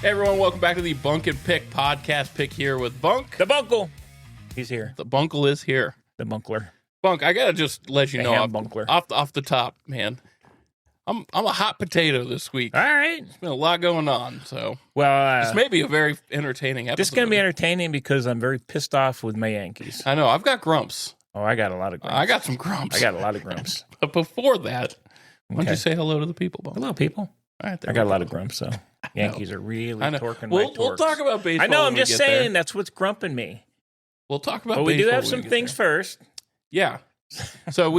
Hey everyone, welcome back to the Bunk and Pick podcast. Pick here with Bunk. The Bunkle. He's here. The Bunkle is here. The Bunkler. Bunk, I gotta just let you know Bunkler. off the top, man. I'm a hot potato this week. All right. There's been a lot going on, so Well, this may be a very entertaining episode. this is going to be entertaining because I'm very pissed off with my Yankees. I know, I've got grumps. Oh, I got a lot of grumps. I got some grumps. I got a lot of grumps. But before that, why don't you say hello to the people, Bunk? Hello, people. All right, I got a lot of grumps, so Yankees are really torquing my torques. We'll talk about baseball. I know, I'm when we just get saying there. that's what's grumping me. We'll talk about But we do baseball have when some we get things there. first. Yeah. So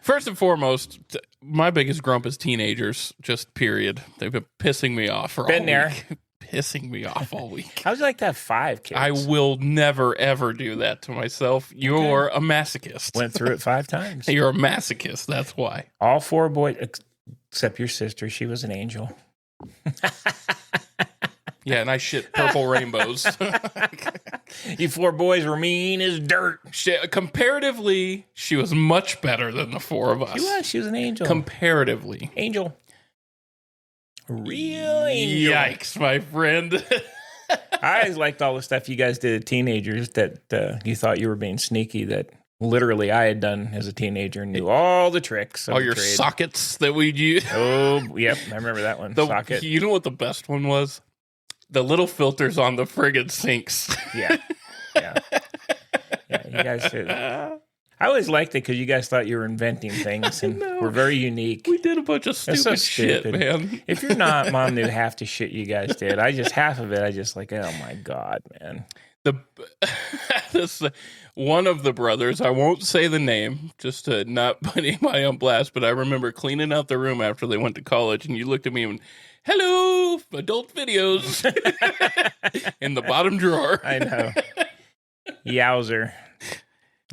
first and foremost, my biggest grump is teenagers, just period. They've been pissing me off for all week. Pissing me off all week. How'd you like to have 5 kids? I will never, ever do that to myself. You're a masochist. Went through it 5 times. You're a masochist. That's why. All 4 boys, except your sister. She was an angel. Yeah, and I shit purple rainbows. You 4 boys were mean as dirt. Comparatively, she was much better than the 4 of us. She was an angel. Comparatively. Angel. Real angel. Yikes, my friend. I always liked all the stuff you guys did as teenagers that you thought you were being sneaky that literally I had done as a teenager and knew all the tricks. All your trade. sockets that we'd use. Oh, yep. I remember that one. Socket. You know what the best one was? The little filters on the friggin' sinks. Yeah. Yeah. Yeah. You guys did. I always liked it because you guys thought you were inventing things and were very unique. We did a bunch of stupid shit, man. If you're not, Mom knew half the shit you guys did. Half of it, I just like, oh my God, man. One of the brothers, I won't say the name, just to not put anybody on blast, but I remember cleaning out the room after they went to college, and you looked at me and, hello, adult videos, in the bottom drawer. I know. Yowzer.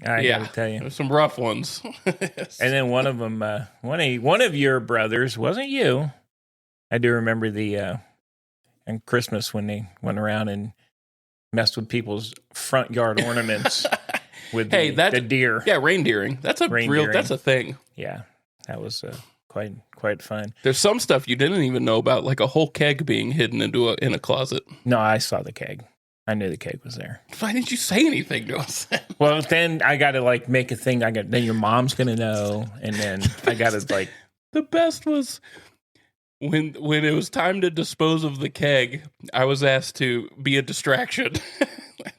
I gotta tell you, there's some rough ones. And then one of them, one of your brothers, wasn't you? I do remember the on Christmas when they went around and messed with people's front yard ornaments with the deer. Yeah, reindeering. That's a thing. Yeah, that was quite fun. There's some stuff you didn't even know about, like a whole keg being hidden in a closet. No, I saw the keg. I knew the keg was there. Why didn't you say anything to us? Well, then I got to make a thing. Then your mom's gonna know, and then I got to The best was when it was time to dispose of the keg. I was asked to be a distraction.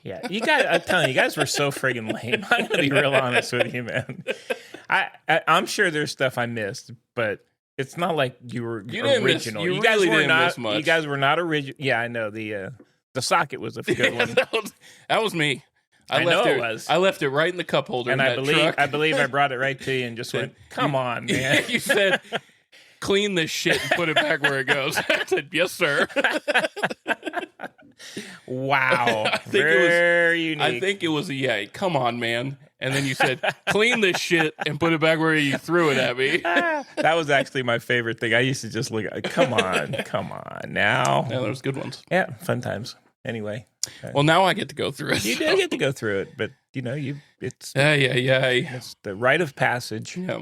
Yeah, you guys. I'm telling you, you guys were so friggin' lame. I'm gonna be real honest with you, man. I'm sure there's stuff I missed, but it's not like you were original. You guys were didn't not. miss much. You guys were not original. Yeah, I know the socket was a good one. That was me. I know it was. I left it right in the cup holder. And in I believe I brought it right to you and just went, "Come on, man." You said, "Clean this shit and put it back where it goes." I said, "Yes, sir." Wow, very unique. I think it was a yay. Come on, man. And then you said, "Clean this shit and put it back where you threw it at me." That was actually my favorite thing. I used to just look at, come on now. Yeah, those good ones. Yeah, fun times. Anyway. Well, now I get to go through it. You do get to go through it, but it's it's the rite of passage. Yeah.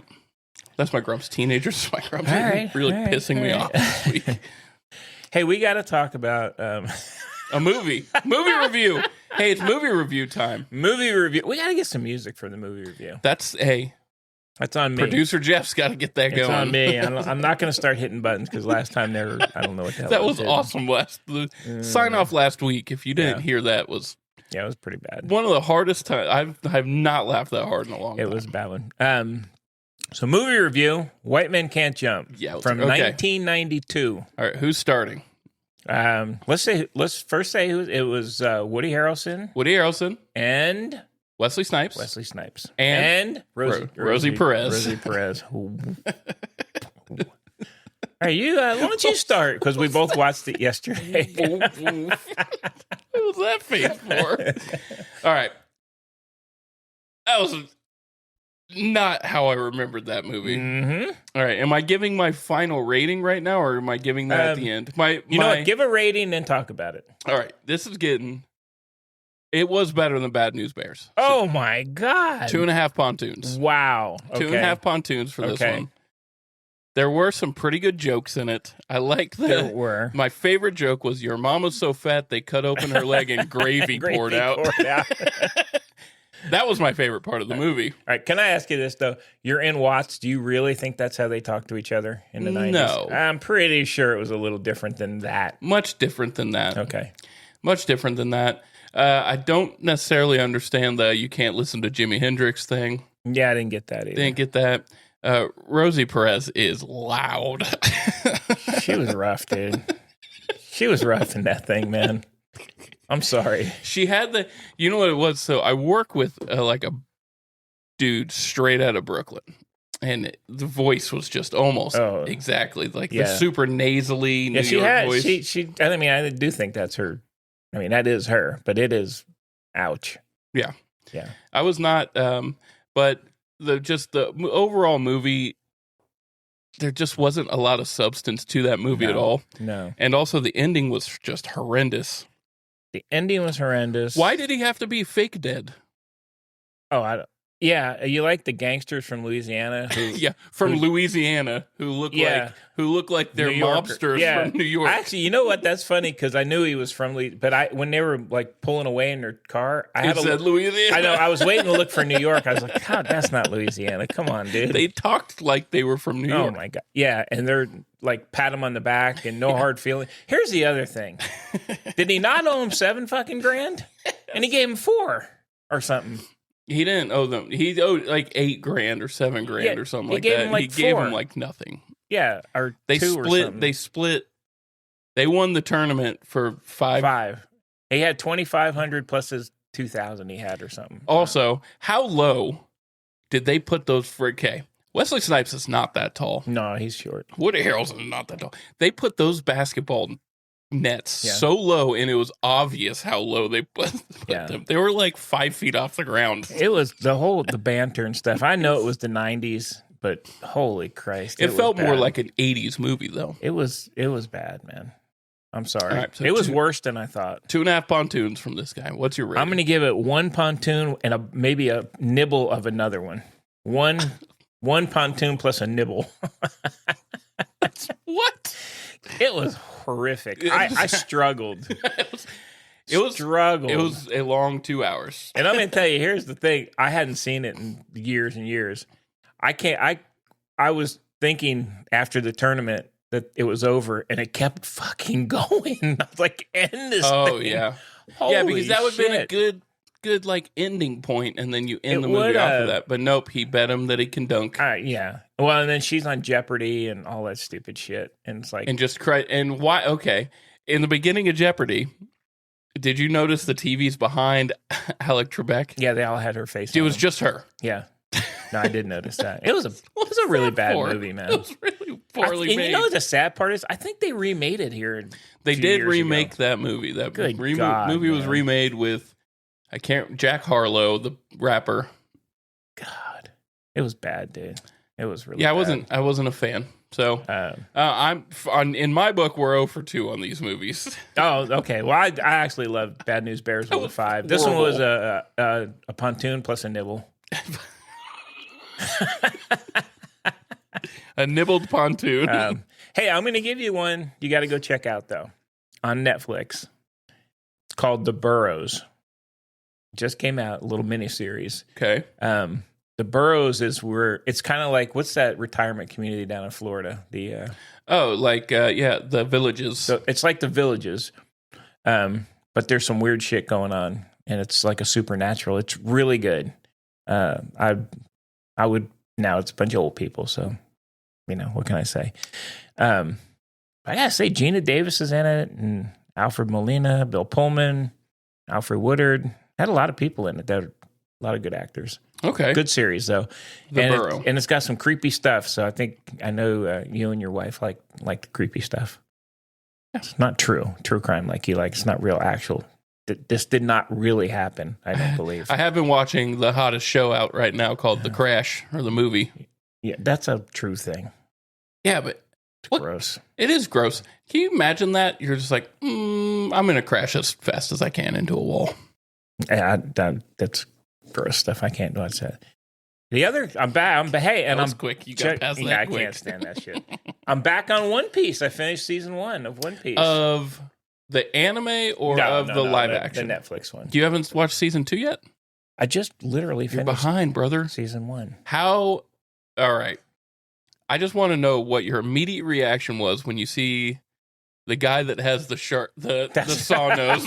That's my grumps. Teenagers, my grumps are really pissing me off this week. Hey, we got to talk about a movie review. Hey, it's movie review time. Movie review. We got to get some music for the movie review. That's on me. Producer Jeff's got to get that going. It's on me. I'm not going to start hitting buttons because last time I don't know what the hell that was awesome. Sign off last week. If you didn't hear that, it was pretty bad. One of the hardest times. I've not laughed that hard in a long time. It was a bad one. So movie review, White Men Can't Jump from 1992. All right, who's starting? Let's first say it was Woody Harrelson. And Wesley Snipes. And Rosie Perez. All right, why don't you start? Because we both watched it yesterday. What was that face for? All right. That was not how I remembered that movie. Mm-hmm. All right. Am I giving my final rating right now, or am I giving that at the end? You know what? Give a rating and talk about it. All right. This is getting... It was better than Bad News Bears. Oh, my God. 2.5 pontoons. Wow. Okay. 2.5 pontoons for this one. There were some pretty good jokes in it. I like that. There were. My favorite joke was your mama's so fat they cut open her leg and gravy poured out. That was my favorite part of the movie. All right, can I ask you this, though? You're in Watts. Do you really think that's how they talk to each other in the 90s? No. I'm pretty sure it was a little different than that. Much different than that. Okay. Much different than that. I don't necessarily understand the you can't listen to Jimi Hendrix thing. Yeah, I didn't get that either. Didn't get that. Rosie Perez is loud. She was rough, dude. She was rough in that thing, man. I'm sorry. She had you know what it was? So I work with like a dude straight out of Brooklyn. And the voice was just almost exactly like the super nasally New York voice. I mean, I do think that's her. I mean, that is her, but it is, ouch. Yeah. Yeah. I was not, but the overall movie, there just wasn't a lot of substance to that movie at all. No. And also the ending was just horrendous. The ending was horrendous. Why did he have to be fake dead? Oh, yeah, you like the gangsters from Louisiana? Louisiana who look like they're mobsters from New York. Actually, you know what? That's funny because I knew he was from but when they were like pulling away in their car, said Louisiana. I know. I was waiting to look for New York. I was like, God, that's not Louisiana. Come on, dude. They talked like they were from New York. Oh my God. Yeah, and they're like pat him on the back and no hard feeling. Here's the other thing: did he not owe him $7 fucking grand? And he gave him $4 or something. He didn't owe them. He owed like $8 grand or $7 grand or something like that. He gave him like nothing. Yeah, or they two split. Or something. They split. They won the tournament for $5. He had 2,500 plus his 2,000 he had or something. Also, how low did they put those for? Okay, Wesley Snipes is not that tall. No, he's short. Woody Harrelson is not that tall. They put those basketball nets so low, and it was obvious how low they put them. They were like 5 feet off the ground. It was the banter and stuff. I know it was the 90s, but holy Christ. It felt more like an 80s movie, though. It was bad, man. I'm sorry. Right, so it was worse than I thought. 2.5 pontoons from this guy. What's your rating? I'm going to give it 1 pontoon and maybe a nibble of another one. One pontoon plus a nibble. What? It was horrific. I struggled. It was a long 2 hours. And I'm going to tell you, here's the thing. I hadn't seen it in years and years. I was thinking after the tournament that it was over, and it kept fucking going. I was like, end this thing. Oh, yeah. Yeah, because that would have been a good like ending point, and then you end the movie off of that. But nope, he bet him that he can dunk. Yeah. Well, and then she's on Jeopardy and all that stupid shit. And it's like... And just cry. And why? Okay. In the beginning of Jeopardy, did you notice the TVs behind Alec Trebek? Yeah, they all had her face. It was just her. Yeah. No, I did notice that. It was a really bad movie, man. It was really poorly made. You know what the sad part is? I think they remade it here. They did remake that movie. That movie was remade with Jack Harlow, the rapper. God, it was bad, dude. It was really bad. I wasn't a fan. So in my book, we're 0 for 2 on these movies. Oh, okay. Well, I actually love Bad News Bears with a 5. This one was a pontoon plus a nibble. A nibbled pontoon. Hey, I'm going to give you one you got to go check out, though, on Netflix. It's called The Burrows. Just came out, a little miniseries. Okay. The Burrows is where it's kind of like, what's that retirement community down in Florida? The Villages. So it's like the Villages, but there's some weird shit going on, and it's like a supernatural. It's really good. I would now. It's a bunch of old people, so what can I say? I gotta say, Gina Davis is in it, and Alfred Molina, Bill Pullman, Alfred Woodard. Had a lot of people in it. A lot of good actors. Okay, good series though. And it's got some creepy stuff. So I know you and your wife like the creepy stuff. It's not true crime like you like. It's not real actual. This did not really happen, I don't believe. I have been watching the hottest show out right now called The Crash, or the movie. Yeah, that's a true thing. Yeah, but it's gross. It is gross. Can you imagine that? You're just like, I'm going to crash as fast as I can into a wall. Yeah, that's gross stuff. I can't watch that. The other, I'm back. Hey, and That was I'm quick. You got past that I quick. can't stand that shit. I'm back on One Piece. I finished season 1 of One Piece. Of the anime or the live action? The Netflix one. You haven't watched season 2 yet? I just literally You're finished behind, brother. season 1. How? All right. I just want to know what your immediate reaction was when you see the guy that has the saw nose,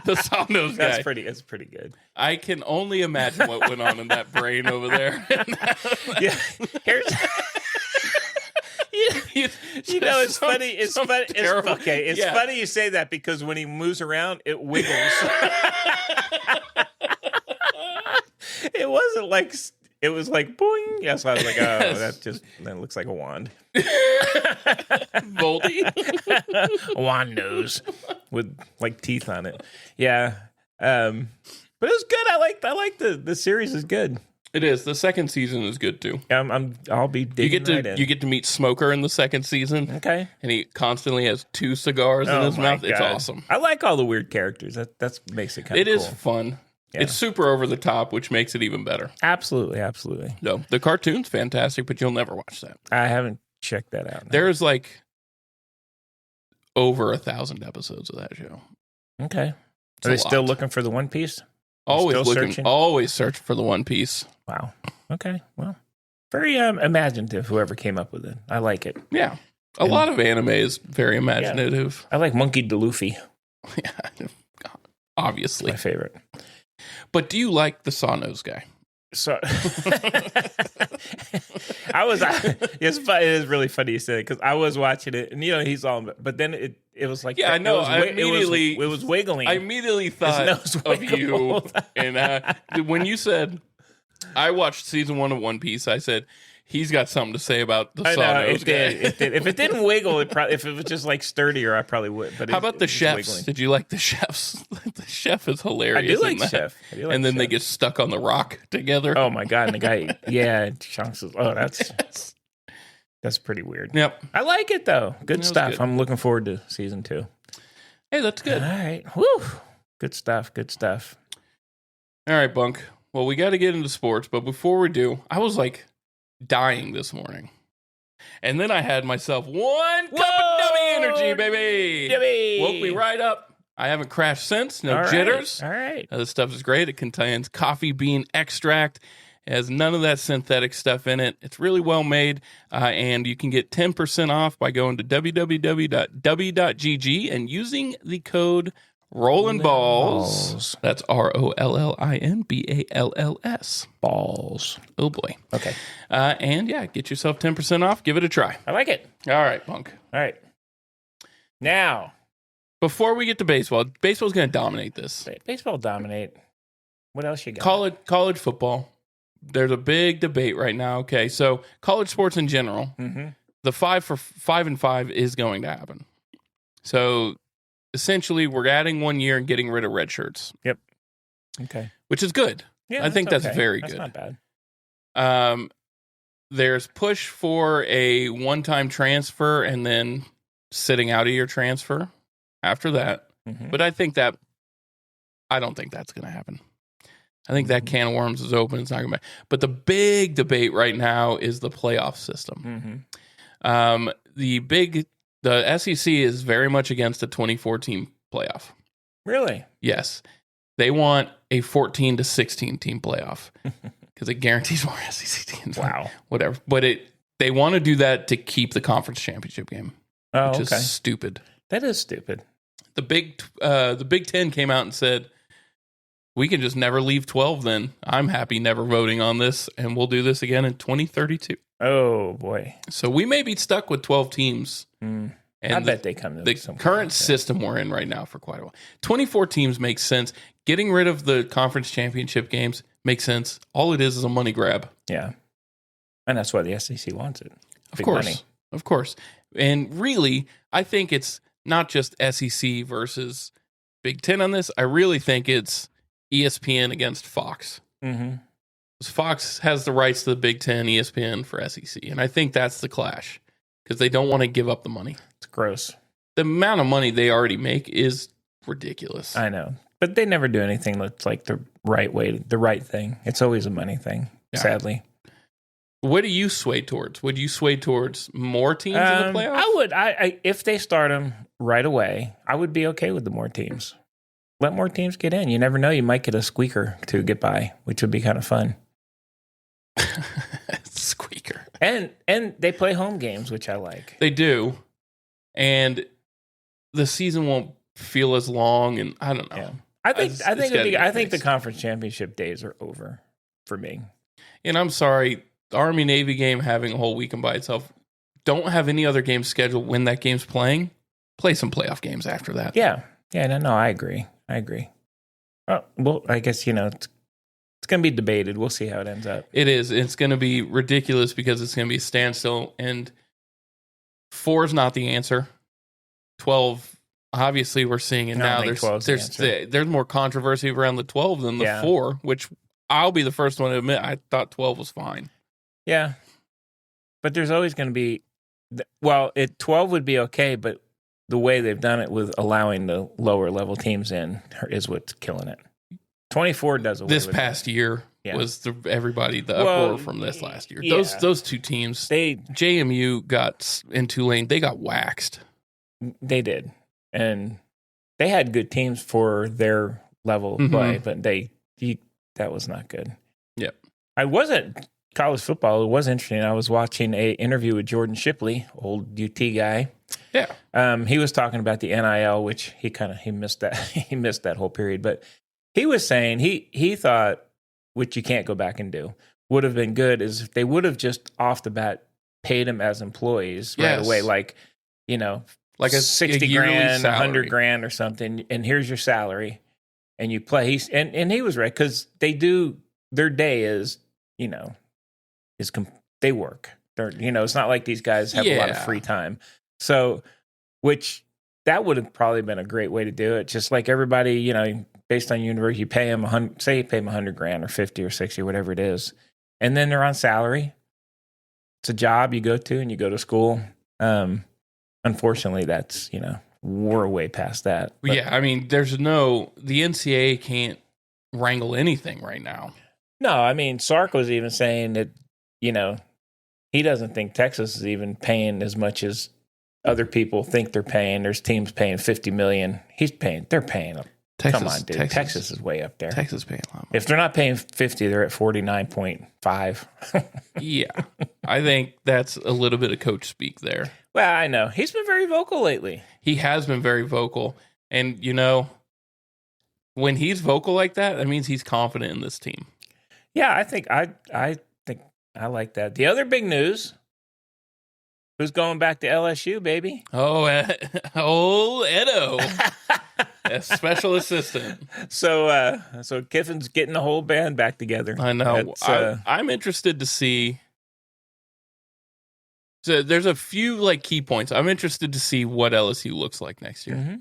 the saw nose guy. That's pretty good. I can only imagine what went on in that brain over there. Yeah. It's funny. It's funny. It's funny you say that because when he moves around, it wiggles. It wasn't like. It was like boing. Yes, I was like, oh, that looks like a wand. Voldy. A wand nose with like teeth on it. Yeah. But it was good. I like the series is good. It is. The second season is good too. I'll be digging You get to meet Smoker in the second season. Okay. And he constantly has 2 cigars in his mouth. God. It's awesome. I like all the weird characters. That makes it kind of cool. It is fun. Yeah. It's super over the top, which makes it even better. Absolutely. No, the cartoon's fantastic, but you'll never watch that. I haven't checked that out. No. There's like over 1,000 episodes of that show. Okay. Are they still looking for the One Piece? Always searching for the One Piece. Wow. Okay. Well, very imaginative, whoever came up with it. I like it. Yeah. A lot of anime is very imaginative. Yeah. I like Monkey D. Luffy. Yeah. Obviously. My favorite. But do you like the Saw-Nose guy? So it's really funny you said it because I was watching it and he's all, but then it was like, yeah, I know. It was wiggling. I immediately thought of you, and when you said I watched season 1 of One Piece, I said he's got something to say about the Saw-Nose guy. It did. If it didn't wiggle, if it was just like sturdier, I probably would. But how about the chefs? Wiggling. Did you like the chefs? The chef is hilarious. I do like Chef. And then they get stuck on the rock together. Oh my god! And the guy, Chunks is. Oh, that's pretty weird. Yep. I like it though. Good stuff. Good. I'm looking forward to season 2. Hey, that's good. All right. Woo. Good stuff. All right, Bunk. Well, we got to get into sports, but before we do, I was like dying this morning. And then I had myself one cup of W energy, baby. W. Woke me right up. I haven't crashed since. No jitters. All right. This stuff is great. It contains coffee bean extract. It has none of that synthetic stuff in it. It's really well made. And you can get 10% off by going to www.w.gg and using the code Rollin Balls. That's ROLLINBALLS. Balls. Oh boy. Okay. And get yourself 10% off. Give it a try. I like it. All right, Bunk. All right. Now, before we get to baseball's going to dominate this. Baseball dominate. What else you got? College football. There's a big debate right now. Okay, so college sports in general, the 5 and 5 is going to happen. So essentially, we're adding 1 year and getting rid of red shirts. Yep. Okay. Which is good. Yeah, I think that's very good. That's not bad. There's push for a one-time transfer and then sitting out of your transfer after that. But I don't think that's going to happen. I think that can of worms is open. It's not going to. But the big debate right now is the playoff system. The SEC is very much against a 24-team playoff. Really? Yes. They want a 14 to 16 team playoff because it guarantees more SEC teams. Wow. Whatever. But they want to do that to keep the conference championship game, which is stupid. That is stupid. The Big Ten came out and said, we can just never leave 12 then. I'm happy never voting on this, and we'll do this again in 2032. Oh, boy. So we may be stuck with 12 teams. And I bet they come to the current system we're in right now for quite a while. 24 teams makes sense. Getting rid of the conference championship games makes sense. All it is a money grab. Yeah. And that's why the SEC wants it. Of course. And really, I think it's not just SEC versus Big Ten on this. I really think it's ESPN against Fox. Fox has the rights to the Big Ten, ESPN for SEC. And I think that's the clash because they don't want to give up the money. It's gross. The amount of money they already make is ridiculous. I know. But they never do anything that's like the right way, the right thing. It's always a money thing. sadly. What do you sway towards? Would you sway towards more teams in the playoffs? I would. I if they start them right away, I would be okay with the more teams. Let more teams get in. You never know. You might get a squeaker to get by, which would be kind of fun. Squeaker. And they play home games, which I like. They do. And the season won't feel as long, and I don't know. Yeah. I think the conference championship days are over for me. And I'm sorry, the Army-Navy game having a whole weekend by itself. Don't have any other games scheduled when that game's playing. Play some playoff games after that. Yeah. No, I agree. Well, I guess, it's going to be debated. We'll see how it ends up. It is. It's going to be ridiculous because it's going to be a standstill, and 4 is not the answer. 12, obviously, we're seeing it now. There's more controversy around the 12 than the 4, which I'll be the first one to admit I thought 12 was fine. Yeah. But there's always going to be, 12 would be okay, but the way they've done it with allowing the lower level teams in is what's killing it. 24 does away this with past it. year was the uproar from this last year. Yeah. Those two teams, JMU got in Tulane, they got waxed. They did, and they had good teams for their level of play, but that was not good. Yep. I wasn't college football. It was interesting. I was watching a interview with Jordan Shipley, old UT guy. Yeah. He was talking about the NIL, which he missed that. He missed that whole period, but he was saying he thought, which you can't go back and do, would have been good is if they would have just off the bat paid them as employees right away, like a 60 grand, 100 grand or something, and here's your salary, and you play. And he was right, because they do, their day is, they work. They're, it's not like these guys have a lot of free time. So, which that would have probably been a great way to do it. Just like everybody, based on university, you pay them $100 grand or 50 or 60 or whatever it is, and then they're on salary. It's a job you go to and you go to school. Unfortunately, that's, we're way past that. But, yeah, I mean, the NCAA can't wrangle anything right now. No, I mean, Sark was even saying that, he doesn't think Texas is even paying as much as other people think they're paying. There's teams paying $50 million. They're paying them. Come on, dude. Texas is way up there. Texas paying a lot more. If they're not paying 50, they're at 49.5. Yeah. I think that's a little bit of coach speak there. Well, I know. He's been very vocal lately. He has been very vocal. And, when he's vocal like that means he's confident in this team. Yeah, I think I like that. The other big news, who's going back to LSU, baby? Oh, old Edo. A special assistant. So Kiffin's getting the whole band back together. I know. I'm interested to see. So there's a few key points. I'm interested to see what LSU looks like next year.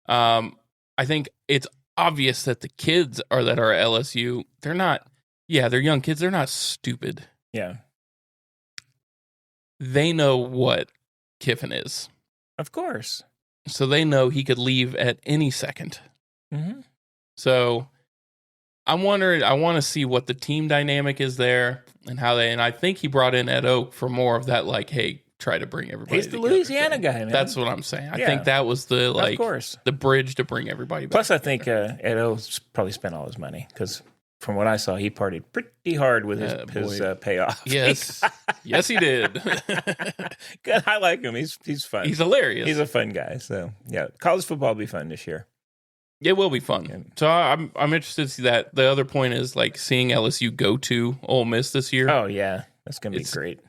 Mm-hmm. I think it's obvious that the kids that are at LSU, they're not. Yeah, they're young kids. They're not stupid. Yeah. They know what Kiffin is. Of course. So they know he could leave at any second. Mm-hmm. So I'm wondering, I want to see what the team dynamic is there and and I think he brought in Ed Oak for more of that, hey, try to bring everybody He's the Louisiana guy, man. That's what I'm saying. I think that was of course, the bridge to bring everybody back. Plus, I think Ed Oak probably spent all his money because from what I saw, he partied pretty hard with his payoff. Yes. Yes, he did. Good. I like him. He's fun. He's hilarious. He's a fun guy. So, yeah, college football will be fun this year. It will be fun. So I'm interested to see that. The other point is seeing LSU go to Ole Miss this year. Oh, yeah. That's going to be great.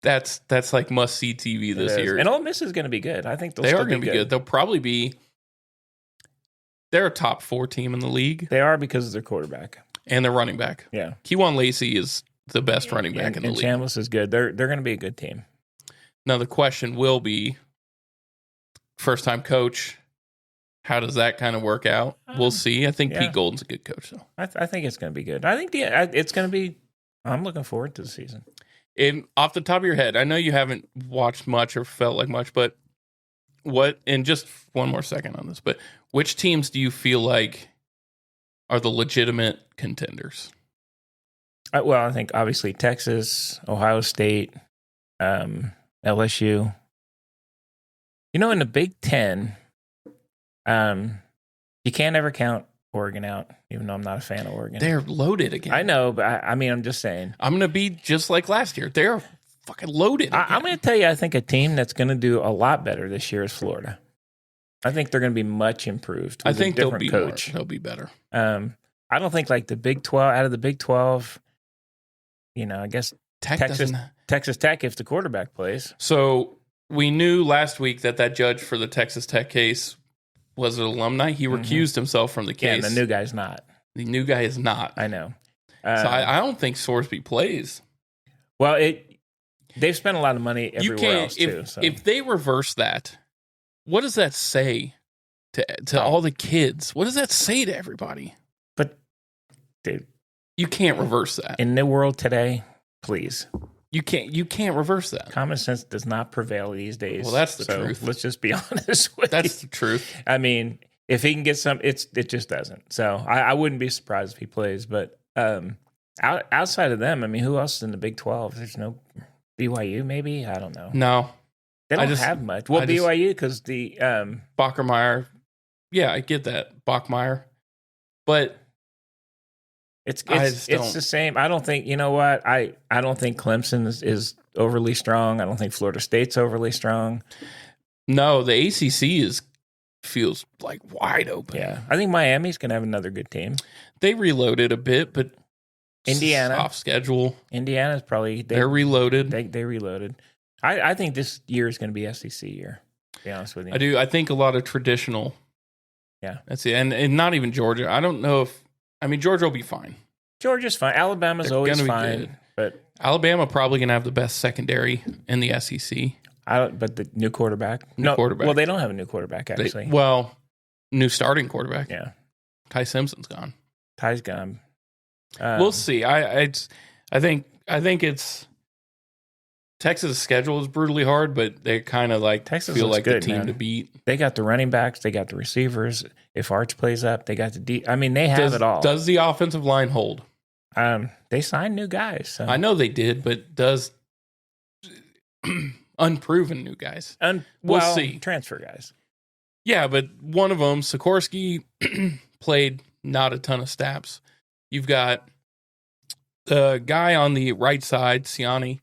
That's must see TV this year. And Ole Miss is going to be good. I think they are going to be good. They'll probably be. They're a top 4 team in the league. They are because of their quarterback and their running back. Yeah, Kewan Lacey is the best running back in the league. And Chambliss is good. They're going to be a good team. Now the question will be, first time coach. How does that kind of work out? We'll see. I think Pete Golden's a good coach, though. I think it's going to be good. I think it's going to be. I'm looking forward to the season. And off the top of your head, I know you haven't watched much or felt like much, but and just one more second on this, but which teams do you feel like are the legitimate contenders? Well, I think obviously Texas, Ohio State, LSU. You know, in the Big Ten, you can't ever count Oregon out, even though I'm not a fan of Oregon. They're loaded again. I know, but I mean, I'm just saying. I'm going to be just like last year. They're fucking loaded again. I'm going to tell you, I think a team that's going to do a lot better this year is Florida. I think they're going to be much improved. With I think a different they'll be coach. They'll be better. I don't think like the Big 12, out of the Big 12, you know, I guess Texas Tech, if the quarterback plays. So we knew last week that judge for the Texas Tech case was an alumni. He recused himself from the case. Yeah, and the new guy's not. The new guy is not. I know. So I don't think Sorsby plays. Well, they've spent a lot of money everywhere else too. So. If they reverse that, what does that say to all the kids? What does that say to everybody? But, dude, you can't reverse that in the world today. Please, you can't reverse that. Common sense does not prevail these days. Well, that's the truth. Let's just be honest with That's the truth. I mean, if he can get some, it just doesn't. So I wouldn't be surprised if he plays. But outside of them, I mean, who else is in the Big 12? There's no BYU, maybe? I don't know. No. They don't have much. Well, BYU, because the Bachmeyer. Yeah, I get that. Bachmeyer. But it's the same. I don't think, you know what? I don't think Clemson is overly strong. I don't think Florida State's overly strong. No, the ACC feels like wide open. Yeah. I think Miami's going to have another good team. They reloaded a bit, but Indiana off schedule. Indiana's probably they're reloaded. They reloaded. I think this year is going to be SEC year, to be honest with you. I do. I think a lot of traditional. Yeah. That's it. And not even Georgia. I don't know Georgia will be fine. Georgia's fine. Alabama's always fine. Good. But Alabama probably going to have the best secondary in the SEC. But the new quarterback. Quarterback. Well, they don't have a new quarterback, actually. New starting quarterback. Yeah. Ty Simpson's gone. Ty's gone. We'll see. I think it's Texas' schedule is brutally hard, but they kind of like Texas feel like good, the team man. to beat. They got the running backs, they got the receivers. If Arch plays up, they got the I mean, they have it all. Does the offensive line hold? They signed new guys. So. I know they did, but does unproven new guys? We'll see. Transfer guys. Yeah, but one of them, Sikorsky, played not a ton of snaps. You've got the guy on the right side, Siani.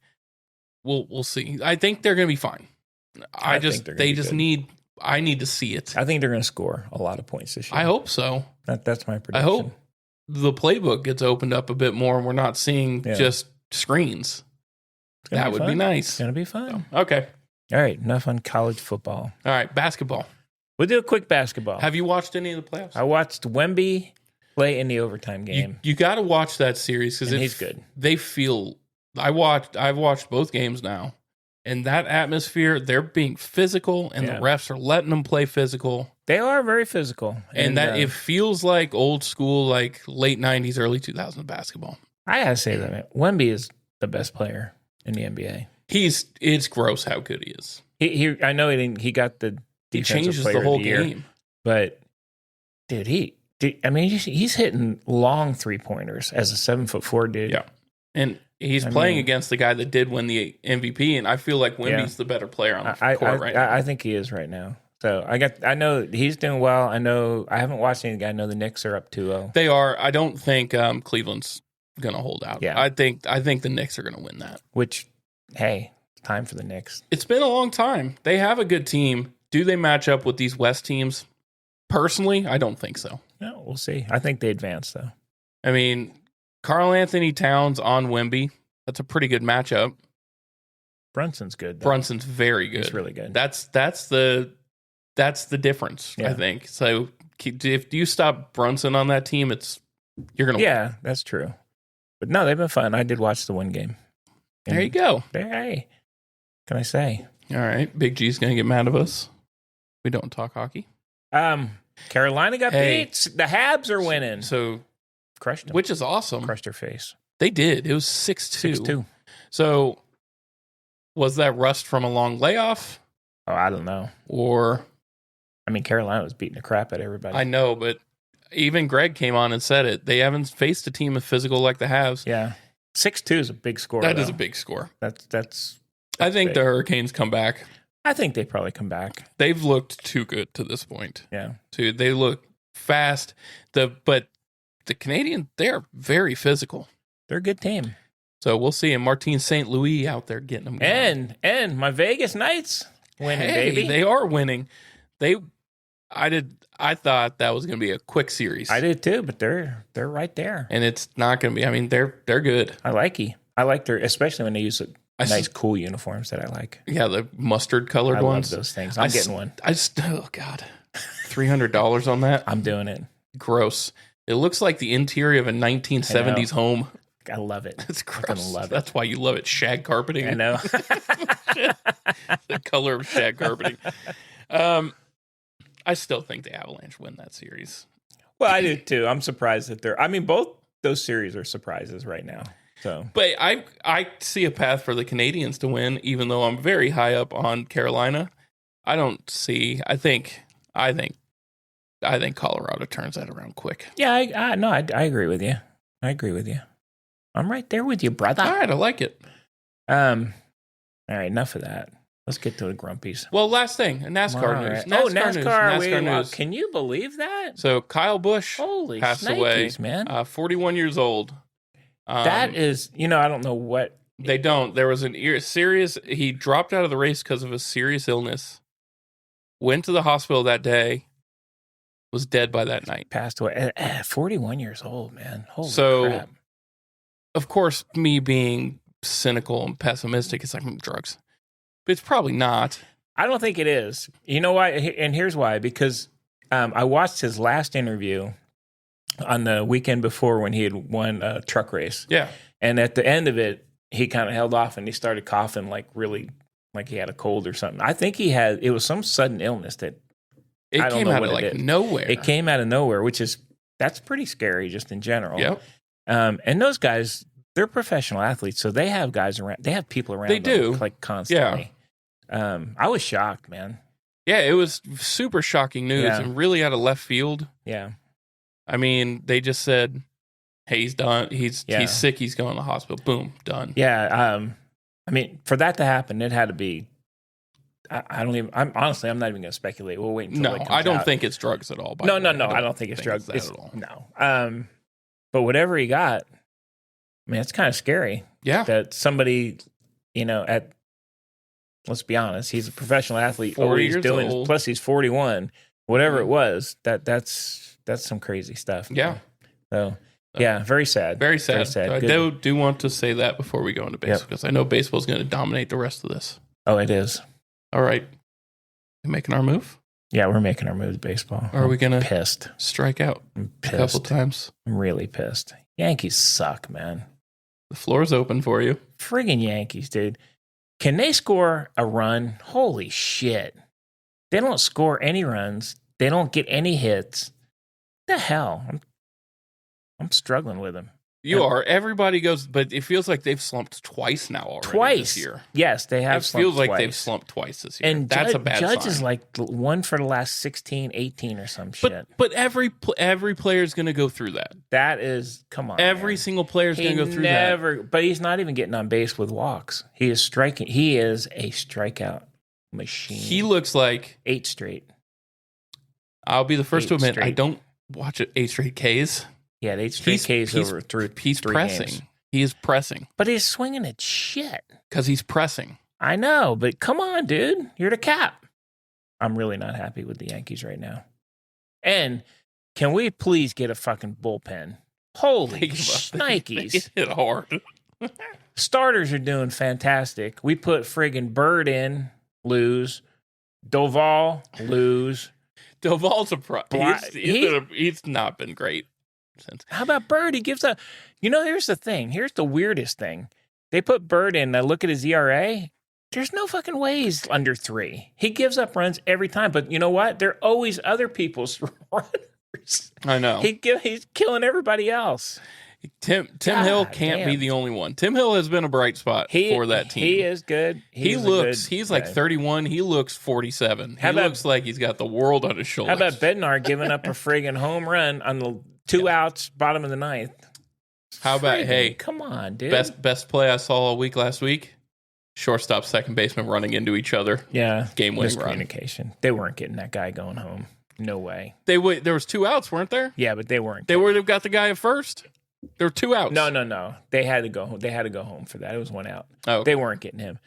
We'll see. I think they're going to be fine. I need to see it. I think they're going to score a lot of points this year. I hope so. That's my prediction. I hope the playbook gets opened up a bit more and we're not seeing just screens. That would be nice. It's going to be fun. So, okay. All right. Enough on college football. All right. Basketball. We'll do a quick basketball. Have you watched any of the playoffs? I watched Wemby play in the overtime game. You got to watch that series because he's good. They feel. I've watched both games now, and that atmosphere. They're being physical, and the refs are letting them play physical. They are very physical, and that it feels like old school, like late '90s, early 2000s basketball. I gotta say that Wemby is the best player in the NBA. It's gross how good he is. I know he got the he changes the whole game, but dude, he's hitting long 3-pointers as a 7'4" dude. Yeah, and he's playing against the guy that did win the MVP, and I feel like Wemby's the better player on the court right now. I think he is right now. So I know he's doing well. I know I haven't watched any. I know the Knicks are up 2-0. They are. I don't think Cleveland's going to hold out. Yeah. I think the Knicks are going to win that. Which, hey, time for the Knicks. It's been a long time. They have a good team. Do they match up with these West teams? Personally, I don't think so. No, we'll see. I think they advance though. I mean, Karl Anthony Towns on Wemby. That's a pretty good matchup. Brunson's good. Though. Brunson's very good. He's really good. That's the difference, I think. So if you stop Brunson on that team, you're going to win. That's true. But no, they've been fun. I did watch the one game. And there you go. Hey, can I say? All right. Big G's going to get mad at us. We don't talk hockey. Carolina got beat. The Habs are winning. So crushed them. Which is awesome. Crushed their face. They did. It was 6-2. 6-2. So was that rust from a long layoff? Oh, I don't know. Or I mean, Carolina was beating the crap out of everybody. I know, but even Greg came on and said it. They haven't faced a team as physical like the Habs. Yeah. 6-2 is a big score. That is a big score. That's I think big. the Hurricanes come back. I think they probably come back. They've looked too good to this point. Yeah. They look fast. But the Canadians, they're very physical. They're a good team. So we'll see. And Martin St. Louis out there getting them going. And my Vegas Knights winning, hey, baby. They are winning. I thought that was going to be a quick series. I did too, but they're right there. And it's not going to be. I mean, they're good. I like their, especially when they use nice, cool uniforms that I like. Yeah, the mustard colored ones. I love those things. I'm getting one. Oh God, $300 on that. I'm doing it. Gross. It looks like the interior of a 1970s home. I love it. It's gross. I love it. That's why you love it. Shag carpeting. I know. The color of shag carpeting. I still think the Avalanche win that series. Well, I do too. I'm surprised that both those series are surprises right now. So, but I see a path for the Canadians to win, even though I'm very high up on Carolina. I think Colorado turns that around quick. Yeah, I agree with you. I'm right there with you, brother. All right, I like it. All right, enough of that. Let's get to the grumpies. Well, last thing, NASCAR news. NASCAR news. Can you believe that? So Kyle Busch passed away, man. 41 years old. That is, I don't know what. They don't. There was he dropped out of the race because of a serious illness. Went to the hospital that day. Was dead by that night. Passed away at 41 years old, man. Holy crap. Of course, me being cynical and pessimistic, it's like drugs. But it's probably not. I don't think it is. You know why? And here's why. Because I watched his last interview on the weekend before when he had won a truck race. Yeah. And at the end of it, he kind of held off and he started coughing like he had a cold or something. I think it was some sudden illness that it came out of nowhere. It came out of nowhere, that's pretty scary just in general. Yep. And those guys, they're professional athletes, so they have guys around. They have people around. They do, like constantly. Yeah. I was shocked, man. Yeah, it was super shocking news and really out of left field. Yeah. I mean, they just said, "Hey, he's done. He's sick. He's going to the hospital. Boom, done." Yeah. I mean, for that to happen, it had to be. I'm not even going to speculate. We'll wait until it comes I don't out. think it's drugs at all. No. I don't think it's drugs at all. No. But whatever he got, it's kind of scary. Yeah. That somebody, let's be honest, he's a professional athlete. Plus he's 41. Whatever it was, that's some crazy stuff. Yeah. So, yeah, very sad. Very sad. I do want to say that before we go into baseball, because I know baseball is going to dominate the rest of this. Oh, it is. All right. You making our move? Yeah, we're making our move to baseball. Or are we going to strike out a couple times? I'm really pissed. Yankees suck, man. The floor's open for you. Friggin' Yankees, dude. Can they score a run? Holy shit. They don't score any runs. They don't get any hits. What the hell? I'm struggling with them. You are. Everybody goes, but it feels like they've slumped twice now already this year. Yes, they have slumped feels like twice. They've slumped twice this year. And that's a bad Judge sign. is like one for the last 16, 18 or some shit. But every player is going to go through that. That is, come on. Every single player is going to go through that. But he's not even getting on base with walks. He is striking. He is a strikeout machine. He looks like 8 straight. I'll be the first to admit, I don't watch 8 straight Ks. Yeah, 8 straight Ks over through. He's pressing. Games. He is pressing. But he's swinging at shit. Because he's pressing. I know, but come on, dude. You're the cap. I'm really not happy with the Yankees right now. And can we please get a fucking bullpen? Holy shnikes. They hit hard. Starters are doing fantastic. We put friggin' Bird in, lose. Doval, lose. Doval's he's not been great. How about Bird? He gives up. Here's the thing. Here's the weirdest thing. They put Bird in. I look at his ERA. There's no fucking way he's under 3. He gives up runs every time. But you know what? They're always other people's runners. I know. He's killing everybody else. Tim God Hill can't be damn. the only one. Tim Hill has been a bright spot for that team. He is good. He's like 31. He looks 47. He looks like he's got the world on his shoulders. How about Bednar giving up a friggin' home run on the 2 outs, bottom of the ninth? How about, hey, come on, dude. Best play I saw all week last week? Shortstop, second baseman running into each other. Yeah. Game-winning run. Miscommunication. They weren't getting that guy going home. No way. There was 2 outs, weren't there? Yeah, but they weren't. They would have got the guy at first. There were 2 outs. No. They had to go home. They had to go home for that. It was 1 out. Oh, okay. They weren't getting him.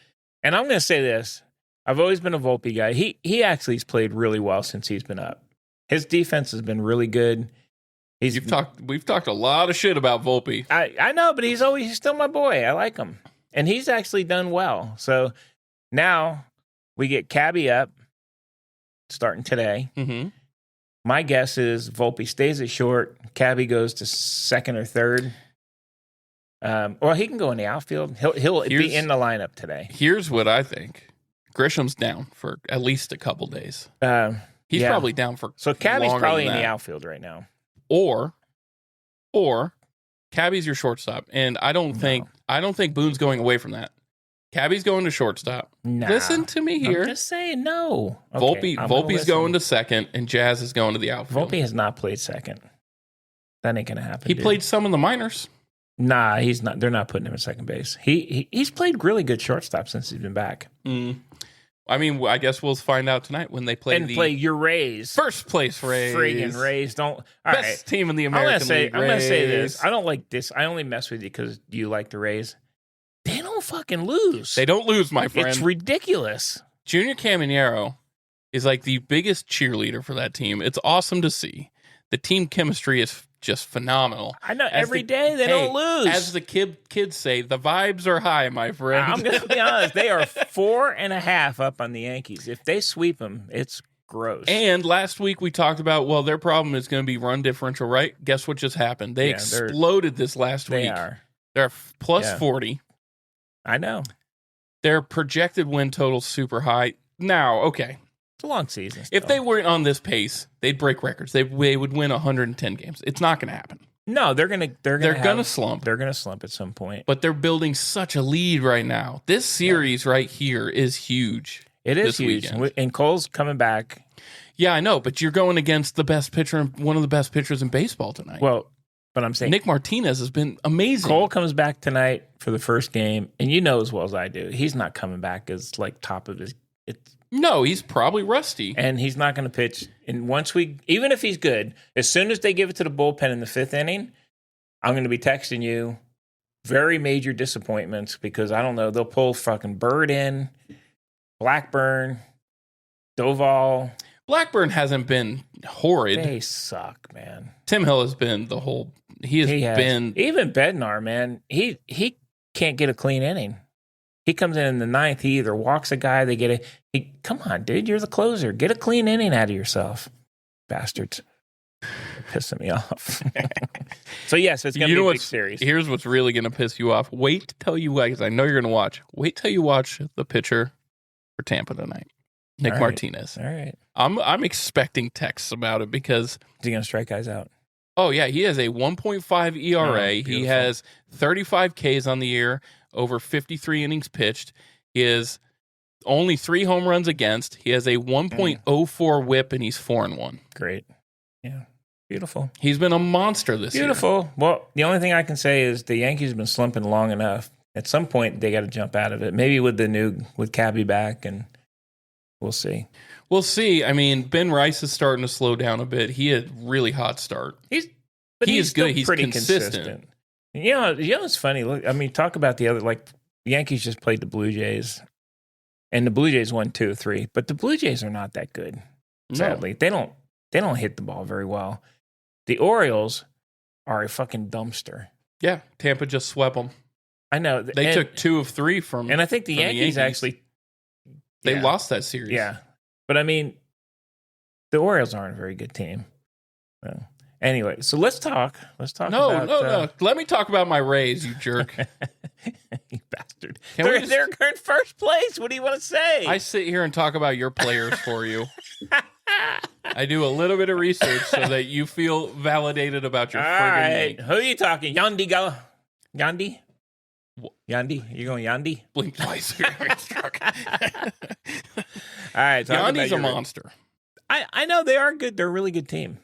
And I'm going to say this. I've always been a Volpe guy. He actually has played really well since he's been up. His defense has been really good. We've talked a lot of shit about Volpe. I know, but he's still my boy. I like him. And he's actually done well. So now we get Cabby up starting today. Mm-hmm. My guess is Volpe stays at short. Cabby goes to second or third. Well, he can go in the outfield. He'll be in the lineup today. Here's what I think. Grisham's down for at least a couple days. He's probably down for so Cabby's probably in the outfield right now. Or Cabby's your shortstop, and I don't think Boone's going away from that. Cabby's going to shortstop. Nah. Listen to me here. I'm just saying no. Okay, Volpe's going to second, and Jazz is going to the outfield. Volpe has not played second. That ain't gonna happen. He played some in the minors. Nah, he's not. They're not putting him at second base. He's played really good shortstop since he's been back. I mean, I guess we'll find out tonight when they play play your Rays. First place Rays. Friggin' Rays. Best team in the American League. I'm going to say this. I don't like this. I only mess with you because you like the Rays. They don't fucking lose. They don't lose, my friend. It's ridiculous. Junior Caminero is like the biggest cheerleader for that team. It's awesome to see. The team chemistry is just phenomenal. I know. Every day they don't lose. As the kids say, the vibes are high, my friend. I'm going to be honest. They are 4.5 up on the Yankees. If they sweep them, it's gross. And last week we talked about, well, their problem is going to be run differential, right? Guess what just happened? They exploded this last week. They're plus 40. I know. Their projected win total super high. Now, okay. It's a long season. If they weren't on this pace, they'd break records. They would win 110 games. It's not going to happen. No, they're going to slump. They're going to slump at some point. But they're building such a lead right now. This series right here is huge. It is huge. Weekend. And Cole's coming back. Yeah, I know, but you're going against the best pitcher, one of the best pitchers in baseball tonight. Well, but I'm saying Nick Martinez has been amazing. Cole comes back tonight for the first game, and you know as well as I do, he's not coming back as like top of his. No, he's probably rusty, and he's not going to pitch. And even if he's good, as soon as they give it to the bullpen in the 5th inning, I'm going to be texting you very major disappointments because I don't know, they'll pull fucking Bird in, Blackburn, Doval. Blackburn hasn't been horrid. They suck, man. Tim Hill has been the whole. He has been even Bednar, man. He can't get a clean inning. He comes in the 9th. He either walks a guy. They get come on, dude. You're the closer. Get a clean inning out of yourself, bastards. You're pissing me off. So yes, it's gonna be a big series. Here's what's really gonna piss you off. Wait till you guys. I know you're gonna watch. Wait till you watch the pitcher for Tampa tonight, Nick Martinez. All right. I'm expecting texts about it because is he gonna strike guys out? Oh yeah, he has a 1.5 ERA. He has 35 Ks on the year, over 53 innings pitched. He has only 3 home runs against. He has a 1.04 WHIP, and he's 4-1. Great. Yeah. Beautiful. He's been a monster this year. Beautiful. Well, the only thing I can say is the Yankees have been slumping long enough. At some point, they got to jump out of it. Maybe with Cabby back, and we'll see. We'll see. I mean, Ben Rice is starting to slow down a bit. He had a really hot start. He's good. He's pretty consistent. You know, it's funny. Look, I mean, talk about the other, like, the Yankees just played the Blue Jays, and the Blue Jays won 2-3, but the Blue Jays are not that good, sadly. No. They don't hit the ball very well. The Orioles are a fucking dumpster. Yeah, Tampa just swept them. I know. They took 2 of 3 from. And I think the Yankees actually. They lost that series. Yeah. But I mean, the Orioles aren't a very good team. Well, anyway, so let's talk. No. Let me talk about my Rays, you jerk. You bastard. They're in first place. What do you want to say? I sit here and talk about your players for you. I do a little bit of research so that you feel validated about your All friggin' right. name. Who are you talking? Yandi Gala? Yandi? Yandi? You going Yandi? Blink twice. All right. Yandi's a monster. I know they are good. They're a really good team.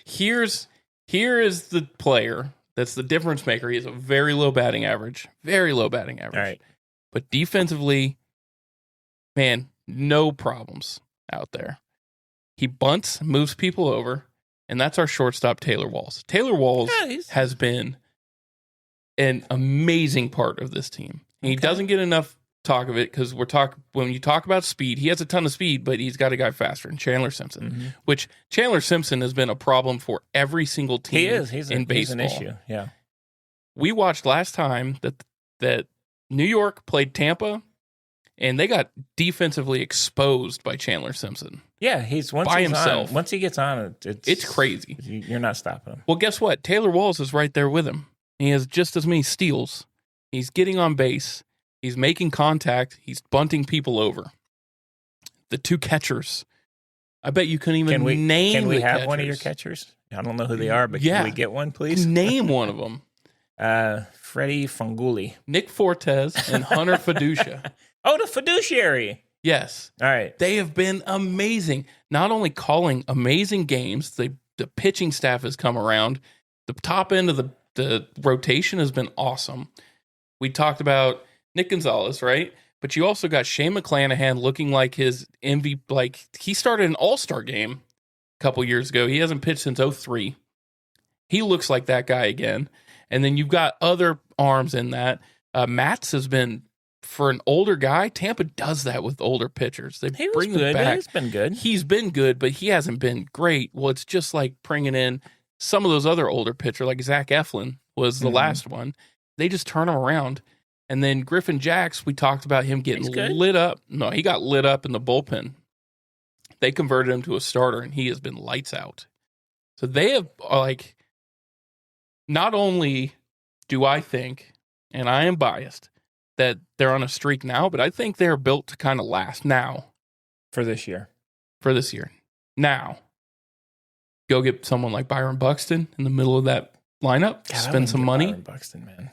Here is the player that's the difference maker. He has a very low batting average. Very low batting average. All right. But defensively, man, no problems out there. He bunts, moves people over, and that's our shortstop, Taylor Walls. Taylor Walls has been an amazing part of this team. And he doesn't get enough talk of it because when you talk about speed, he has a ton of speed, but he's got a guy faster than Chandler Simpson, which Chandler Simpson has been a problem for every single team in baseball. He's an issue, yeah. We watched last time that New York played Tampa, and they got defensively exposed by Chandler Simpson. Yeah, by himself. Once he gets on, it's crazy. You're not stopping him. Well, guess what? Taylor Walls is right there with him. He has just as many steals. He's getting on base. He's making contact. He's bunting people over. The two catchers. I bet you couldn't even name. Can we have catchers. one of your catchers? I don't know who they are, but can we get one, please? Name one of them. Freddie Funguli, Nick Fortes, and Hunter Fiducia. Oh, the fiduciary. Yes. All right. They have been amazing. Not only calling amazing games, the pitching staff has come around. The top end of the rotation has been awesome. We talked about Nick Gonzalez, right? But you also got Shane McClanahan looking like his MVP. Like, he started an all-star game a couple years ago. He hasn't pitched since 2003. He looks like that guy again. And then you've got other arms in that. Matz has been, for an older guy, Tampa does that with older pitchers. They bring them back. He's been good. He's been good, but he hasn't been great. Well, it's just like bringing in some of those other older pitchers, like Zach Eflin was the last one. They just turn him around. And then Griffin Jacks, we talked about him getting lit up. No, he got lit up in the bullpen. They converted him to a starter, and he has been lights out. So they have, like, not only do I think, and I am biased, that they're on a streak now, but I think they're built to kind of last now. For this year. Now, go get someone like Byron Buxton in the middle of that lineup, spend some money. Byron Buxton, man.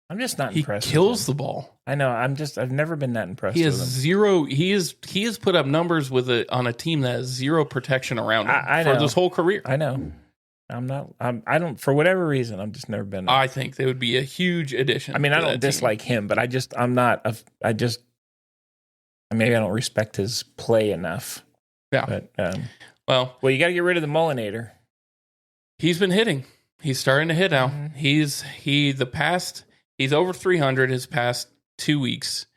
I'm just not impressed. He kills the ball. I know. I've never been that impressed. He has with him. zero. He has put up numbers on a team that has zero protection around him for this whole career. I know. I don't, for whatever reason, I've just never been. I think they would be a huge addition. I mean, I don't dislike him, but maybe I don't respect his play enough. Yeah. But, well, you got to get rid of the Mullinator. He's been hitting. He's starting to hit now. He's over 300 his past 2 weeks.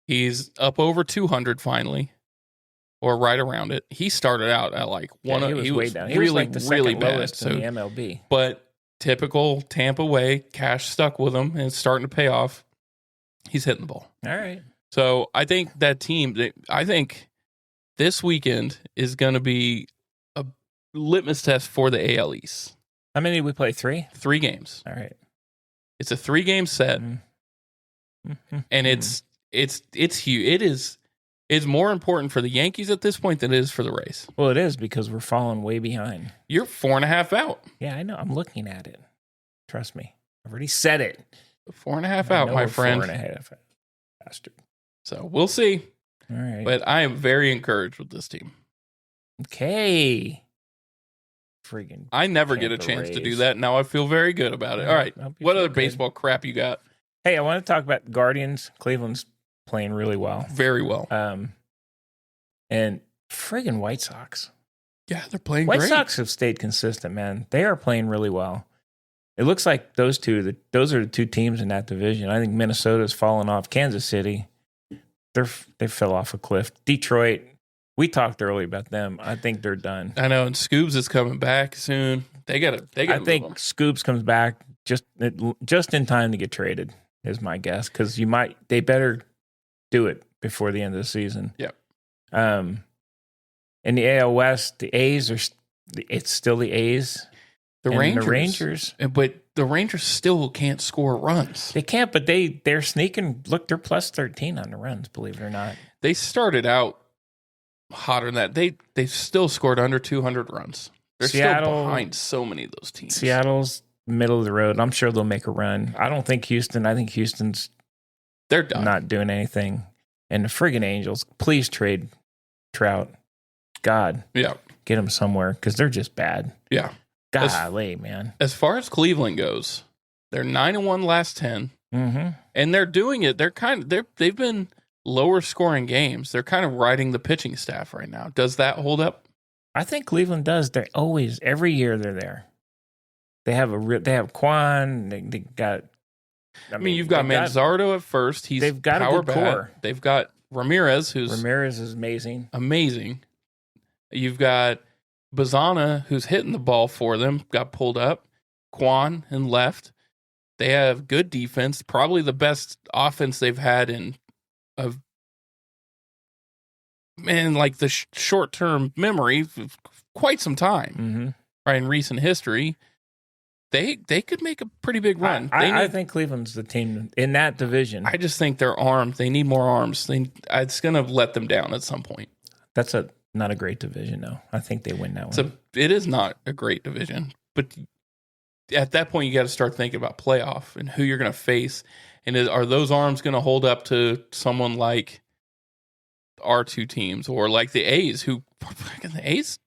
He's up over 200 finally, or right around it. He started out at like he was way down. He was like the second lowest in the MLB. But typical Tampa way, cash stuck with him, and it's starting to pay off. He's hitting the ball. All right. So I think this weekend is going to be a litmus test for the AL East. How many did we play? 3? 3 games. All right. It's a 3-game set, and it's huge. It's more important for the Yankees at this point than it is for the Rays. Well, it is because we're falling way behind. You're 4.5 out. Yeah, I know. I'm looking at it. Trust me. I've already said it. 4.5 out, my friend. 4.5. Bastard. So we'll see. All right. But I am very encouraged with this team. Okay. Friggin' I never get a chance to do that. Now I feel very good about it. All right. What other baseball crap you got? Hey, I want to talk about Guardians. Cleveland's playing really well. Very well. And friggin' White Sox. Yeah, they're playing White great. Sox have stayed consistent, man. They are playing really well. It looks like those are the 2 teams in that division. I think Minnesota's fallen off. Kansas City, they fell off a cliff. Detroit, we talked earlier about them. I think they're done. I know, and Scoobs is coming back soon. They got I think Scoops comes back just in time to get traded, is my guess, because they better do it before the end of the season. Yep. In the AL West, the A's it's still the A's. The Rangers. But the Rangers still can't score runs. They can't, but they're sneaking. Look, they're plus 13 on the runs, believe it or not. They started out hotter than that. They've still scored under 200 runs. They're Seattle, still behind so many of those teams. Seattle's middle of the road. I'm sure they'll make a run. I don't think Houston. I think Houston's they're done. Not doing anything. And the friggin' Angels, please trade Trout. God. Yeah. Get them somewhere because they're just bad. Yeah. Golly, man. As far as Cleveland goes, they're 9-1 last 10. Mm-hmm. And they're doing it. They've been lower scoring games. They're kind of riding the pitching staff right now. Does that hold up? I think Cleveland does. They're always, every year they're there. They have Quan. They got. I mean, you've got Manzardo at first. They've got power a good core. They've got Ramirez is amazing. Amazing. You've got Bazana, who's hitting the ball for them, got pulled up. Quan in left. They have good defense, probably the best offense they've had in like the short-term memory, quite some time, right, in recent history. They could make a pretty big run. I think Cleveland's the team in that division. I just think their arms, they need more arms. It's going to let them down at some point. That's not a great division, though. I think they win that one. It is not a great division, but at that point, you got to start thinking about playoff and who you're going to face. And are those arms going to hold up to someone like our two teams or like the A's, who the A's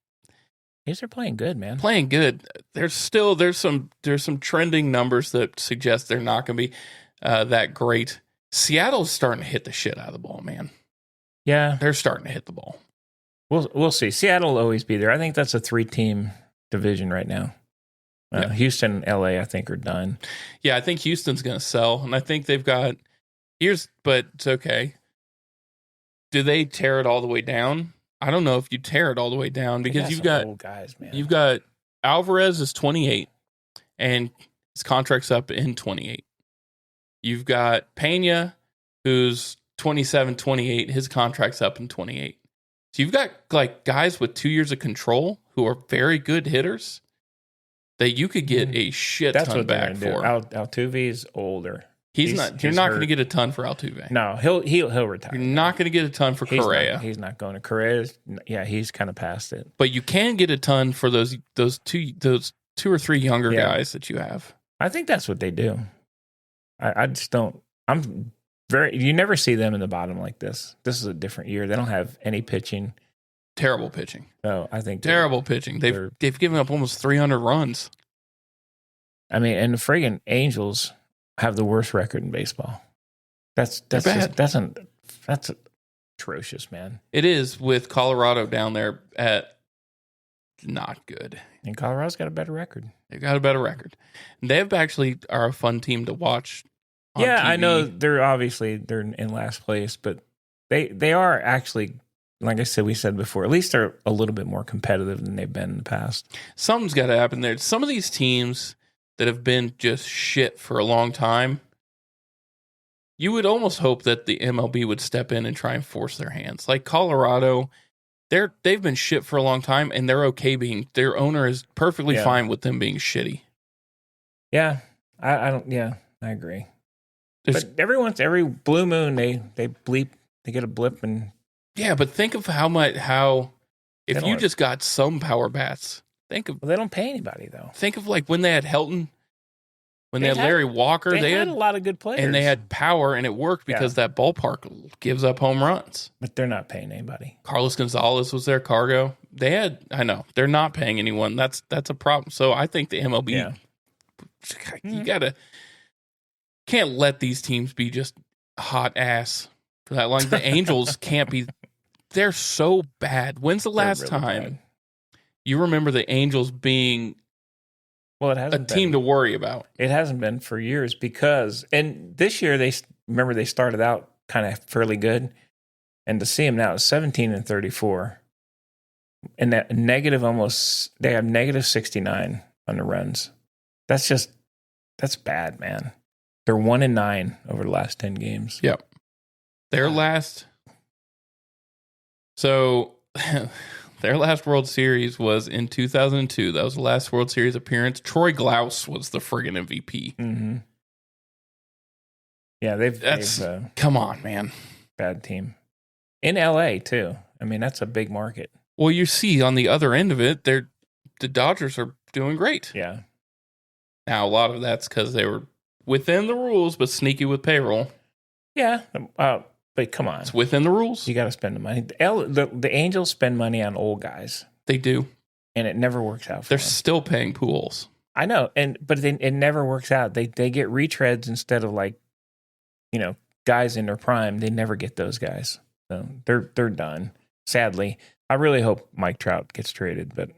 are playing good, man. Playing good. There's some trending numbers that suggest they're not going to be that great. Seattle's starting to hit the shit out of the ball, man. Yeah, they're starting to hit the ball. We'll see. Seattle will always be there. I think that's a 3-team division right now. Yeah. Houston, LA, I think are done. Yeah, I think Houston's going to sell, and I think they've got but it's okay. Do they tear it all the way down? I don't know if you tear it all the way down because you've got old guys, man. You've got Alvarez is 28 and his contract's up in 28. You've got Pena, who's 27, 28. His contract's up in 28. So you've got like guys with 2 years of control who are very good hitters that you could get a shit ton back for. Altuve's older. You're not going to get a ton for Altuve. No, he'll retire. You're not going to get a ton for Correa. He's not going to Correa. Yeah, he's kind of past it. But you can get a ton for those two or three younger guys that you have. I think that's what they do. I just don't. You never see them in the bottom like this. This is a different year. They don't have any pitching. Terrible pitching. No, I think terrible pitching. They've given up almost 300 runs. I mean, and the friggin' Angels have the worst record in baseball. That's atrocious, man. It is, with Colorado down there at not good. And Colorado's got a better record. They've got a better record. And they actually are a fun team to watch on TV. I know they're in last place, but they are actually, like I said, we said before, at least they're a little bit more competitive than they've been in the past. Something's got to happen there. Some of these teams that have been just shit for a long time, you would almost hope that the MLB would step in and try and force their hands. Like Colorado, they've been shit for a long time, and they're okay their owner is perfectly fine with them being shitty. Yeah, I agree. But every blue moon they get a blip and yeah, but think of how if you just got some power bats. They don't pay anybody though. Think of like when they had Helton, when they had Larry Walker. They had a lot of good players, and they had power, and it worked because that ballpark gives up home runs. But they're not paying anybody. Carlos Gonzalez was their cargo. I know they're not paying anyone. That's a problem. So I think the MLB, you can't let these teams be just hot ass for that long. The Angels can't be. They're so bad. When's the last time? Bad. You remember the Angels being a team to worry about? It hasn't been for years and this year they started out kind of fairly good, and to see them now at 17-34, and that they have negative 69 on the runs. That's bad, man. They're 1-9 over the last 10 games. Yep, their last. So. Their last World Series was in 2002. That was the last World Series appearance. Troy Glaus was the friggin' MVP. Mm-hmm. Yeah, they've come on, man. Bad team. in LA too. I mean, that's a big market. Well, you see on the other end of it, the Dodgers are doing great. Yeah. Now, a lot of that's because they were within the rules, but sneaky with payroll. Yeah. But come on. It's within the rules. You got to spend the money. The Angels spend money on old guys. They do. And it never works out for They're them. still paying Pujols. I know. But it never works out. They get retreads instead of guys in their prime. They never get those guys. So they're done. Sadly. I really hope Mike Trout gets traded, but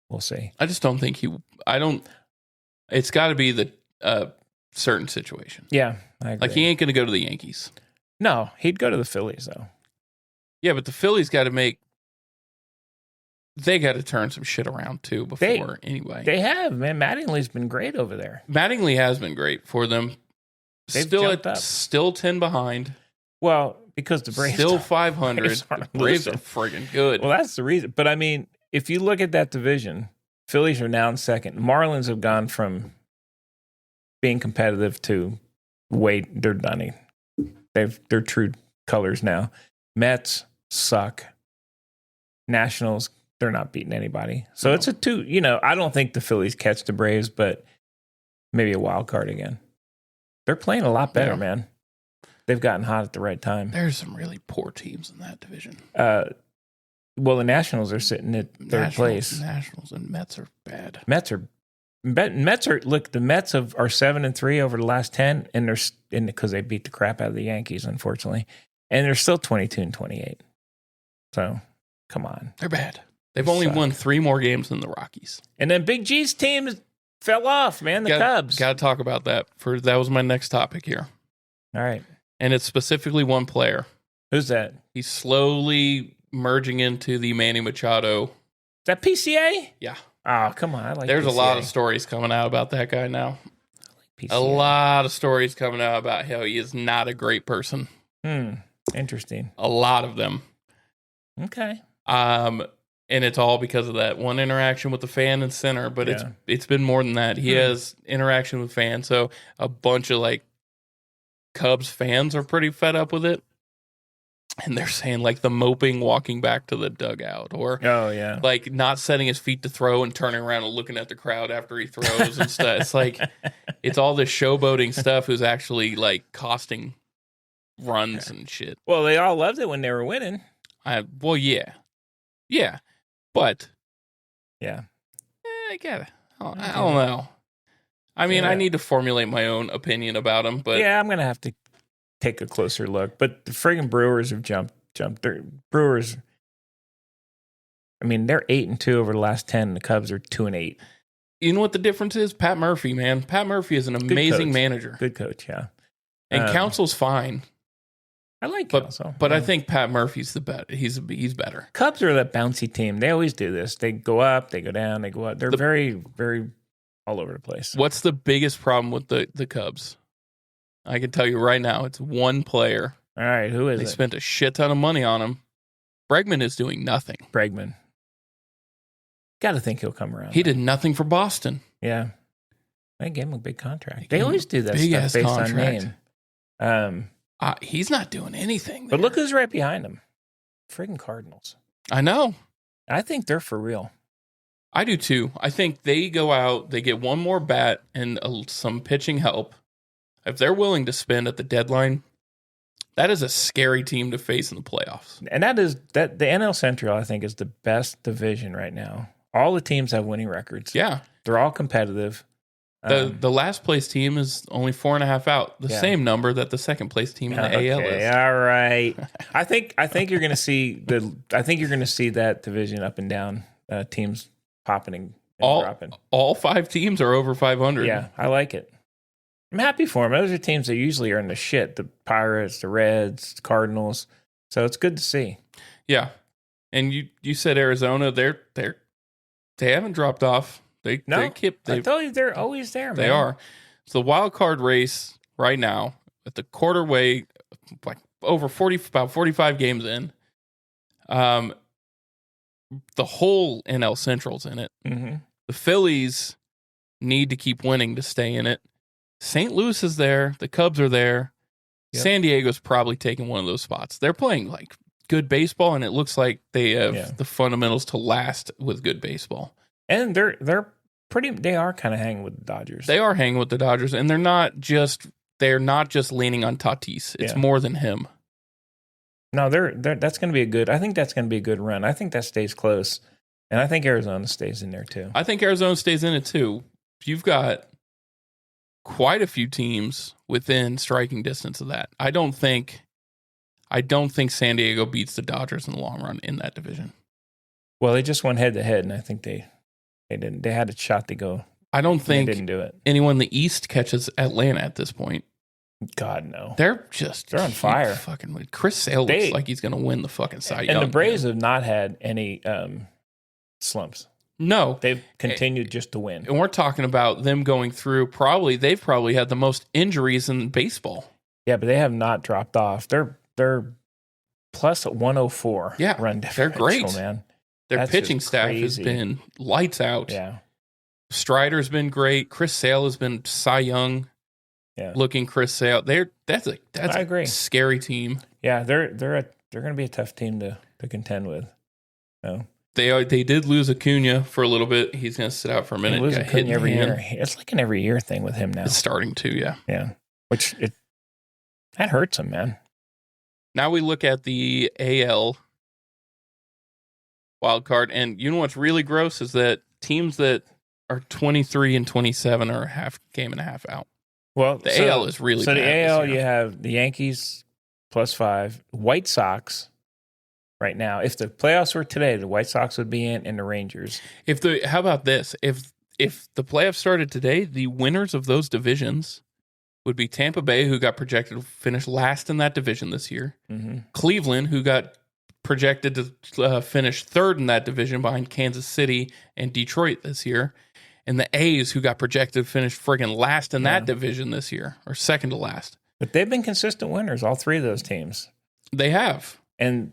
we'll see. I just don't think it's got to be the certain situation. Yeah, I agree. Like, he ain't going to go to the Yankees. No, he'd go to the Phillies, though. Yeah, but the Phillies got to they got to turn some shit around, too, before anyway. They have, man. Mattingly's been great over there. Mattingly has been great for them. They've jumped up. Still 10 behind. Well, because the Braves still 500. The Braves are friggin' good. Well, that's the reason. But I mean, if you look at that division, Phillies are now in second. Marlins have gone from being competitive to they're done. They're true colors now. Mets suck. Nationals, they're not beating anybody. So it's a two. I don't think the Phillies catch the Braves, but maybe a wild card again. They're playing a lot better, man. They've gotten hot at the right time. There's some really poor teams in that division. Well, the Nationals are sitting at third place. Nationals and Mets are bad. Mets are look. The Mets are 7-3 over the last 10, and they're because they beat the crap out of the Yankees, unfortunately, and they're still 22-28. So, come on, they're bad. They've only won 3 more games than the Rockies. And then Big G's team fell off, man. The Cubs. Got to talk about that. That was my next topic here. All right. And it's specifically one player. Who's that? He's slowly merging into the Manny Machado. Is that PCA? Yeah. Oh, come on. I like There's PCA. a lot of stories coming out about that guy now. PCA. A lot of stories coming out about how he is not a great person. Interesting. A lot of them. Okay. And it's all because of that one interaction with the fan and center, but it's been more than that. He has interaction with fans, so a bunch of Cubs fans are pretty fed up with it. And they're saying the moping walking back to the dugout, or not setting his feet to throw and turning around and looking at the crowd after he throws and stuff. It's it's all this showboating stuff who's actually costing runs and shit. Well, they all loved it when they were winning. Yeah, but I get it. I don't know. I mean, I need to formulate my own opinion about him, but I'm gonna have to take a closer look. But the friggin' Brewers have jumped. Brewers. I mean, they're 8-2 over the last 10. The Cubs are 2-8. You know what the difference is? Pat Murphy, man. Pat Murphy is an amazing manager. Good coach, yeah. And Council's fine. I like Council, but I think Pat Murphy's the better. He's better. Cubs are that bouncy team. They always do this. They go up, they go down, they go up. They're very, very all over the place. What's the biggest problem with the Cubs? I can tell you right now, it's one player. All right, who is it? They spent a shit ton of money on him. Bregman is doing nothing. Bregman. Got to think he'll come around. He did nothing for Boston. Yeah. They gave him a big contract. They always do that stuff based contract. on name. He's not doing anything there. But look who's right behind him. Friggin' Cardinals. I know. I think they're for real. I do too. I think they go out, they get one more bat and some pitching help. If they're willing to spend at the deadline, that is a scary team to face in the playoffs. And the NL Central, I think, is the best division right now. All the teams have winning records. Yeah. They're all competitive. The last place team is only 4.5 out. The same number that the second place team in the AL is. All right. I think you're going to see that division up and down, teams popping and dropping. All 5 teams are over 500. Yeah, I like it. I'm happy for them. Those are teams that usually are in the shit. The Pirates, the Reds, the Cardinals. So it's good to see. Yeah. And you said Arizona, they haven't dropped off. I told you they're always there, man. They are. It's the wild card race right now at the quarter way, about 45 games in. The whole NL Central's in it. Mm-hmm. The Phillies need to keep winning to stay in it. St. Louis is there. The Cubs are there. Yep. San Diego's probably taking one of those spots. They're playing good baseball, and it looks like they have the fundamentals to last with good baseball. And they're pretty. They are kind of hanging with the Dodgers. They are hanging with the Dodgers, and they're not just leaning on Tatis. It's more than him. No, that's going to be a good. I think that's going to be a good run. I think that stays close, and I think Arizona stays in there too. I think Arizona stays in it too. You've got quite a few teams within striking distance of that. I don't think San Diego beats the Dodgers in the long run in that division. Well, they just went head to head, and I think they didn't. They had a shot to go. I don't think they didn't do it. Anyone in the East catches Atlanta at this point. God, no. They're on fire. Fucking Chris Sale looks like he's going to win the fucking Cy Young. And the Braves have not had any slumps. No. They've continued just to win. And we're talking about them going through they've probably had the most injuries in baseball. Yeah, but they have not dropped off. They're plus 104 run differential, they're great. Man. Their pitching staff has been lights out. Yeah. Strider's been great. Chris Sale has been Cy Young. Yeah. Looking Chris Sale. That's a scary team. Yeah, they're going to be a tough team to contend with. No. They did lose Acuna for a little bit. He's going to sit out for a minute. Lose Acuna every year. It's like an every year thing with him now. It's starting to, yeah. Yeah. That hurts him, man. Now we look at the AL wild card, and you know what's really gross is that teams that are 23 and 27 are a half game and a half out. Well, the AL is really bad. So the AL, you have the Yankees +5, White Sox right now. If the playoffs were today, the White Sox would be in, and the Rangers. How about this? If the playoffs started today, the winners of those divisions would be Tampa Bay, who got projected to finish last in that division this year. Mm-hmm. Cleveland, who got projected to finish third in that division behind Kansas City and Detroit this year. And the A's, who got projected to finish friggin' last in that division this year, or second to last. But they've been consistent winners, all three of those teams. They have. And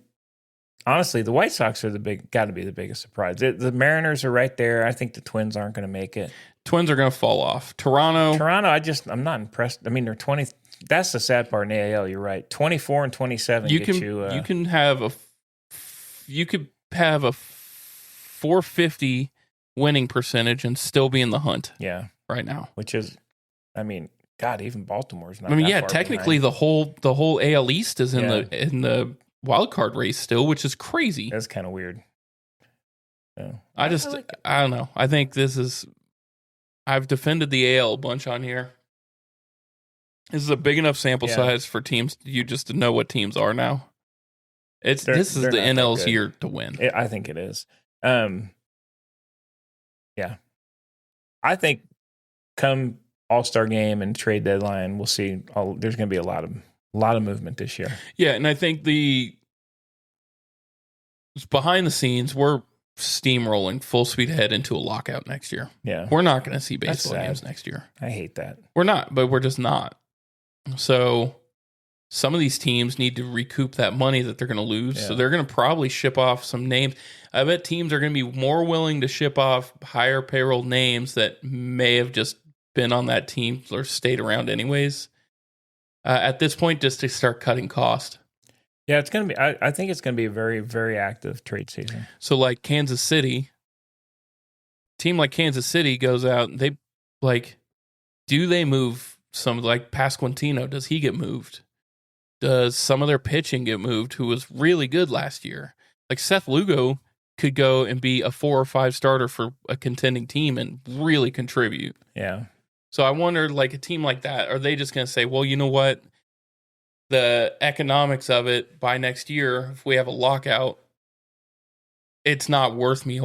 honestly, the White Sox are got to be the biggest surprise. The Mariners are right there. I think the Twins aren't going to make it. Twins are going to fall off. Toronto, I'm not impressed. I mean, they're 20. That's the sad part in the AL. You're right. 24 and 27. You could have a 450 winning percentage and still be in the hunt. Yeah, right now. Which is, I mean, God, even Baltimore's not. Technically the whole AL East is in the wild card race still, which is crazy. That's kind of weird. Yeah. I don't know. I think I've defended the AL a bunch on here. This is a big enough sample size for teams just to know what teams are now. This is the NL's year to win. I think it is. Yeah. I think come All-Star game and trade deadline, we'll see. There's going to be a lot of movement this year. Yeah, and I think behind the scenes, we're steamrolling full speed ahead into a lockout next year. Yeah. We're not going to see baseball games next year. I hate that. We're not, but we're just not. So some of these teams need to recoup that money that they're going to lose. Yeah. So they're going to probably ship off some names. I bet teams are going to be more willing to ship off higher payroll names that may have just been on that team or stayed around anyways at this point, just to start cutting cost. Yeah, it's going to be. I think it's going to be a very, very active trade season. So, like Kansas City, team like Kansas City goes out. Do they move some like Pasquantino? Does he get moved? Does some of their pitching get moved? Who was really good last year? Like Seth Lugo could go and be a 4 or 5 starter for a contending team and really contribute. Yeah. So I wonder, like a team like that, are they just going to say, well, you know what? The economics of it by next year, if we have a lockout, it's not worth me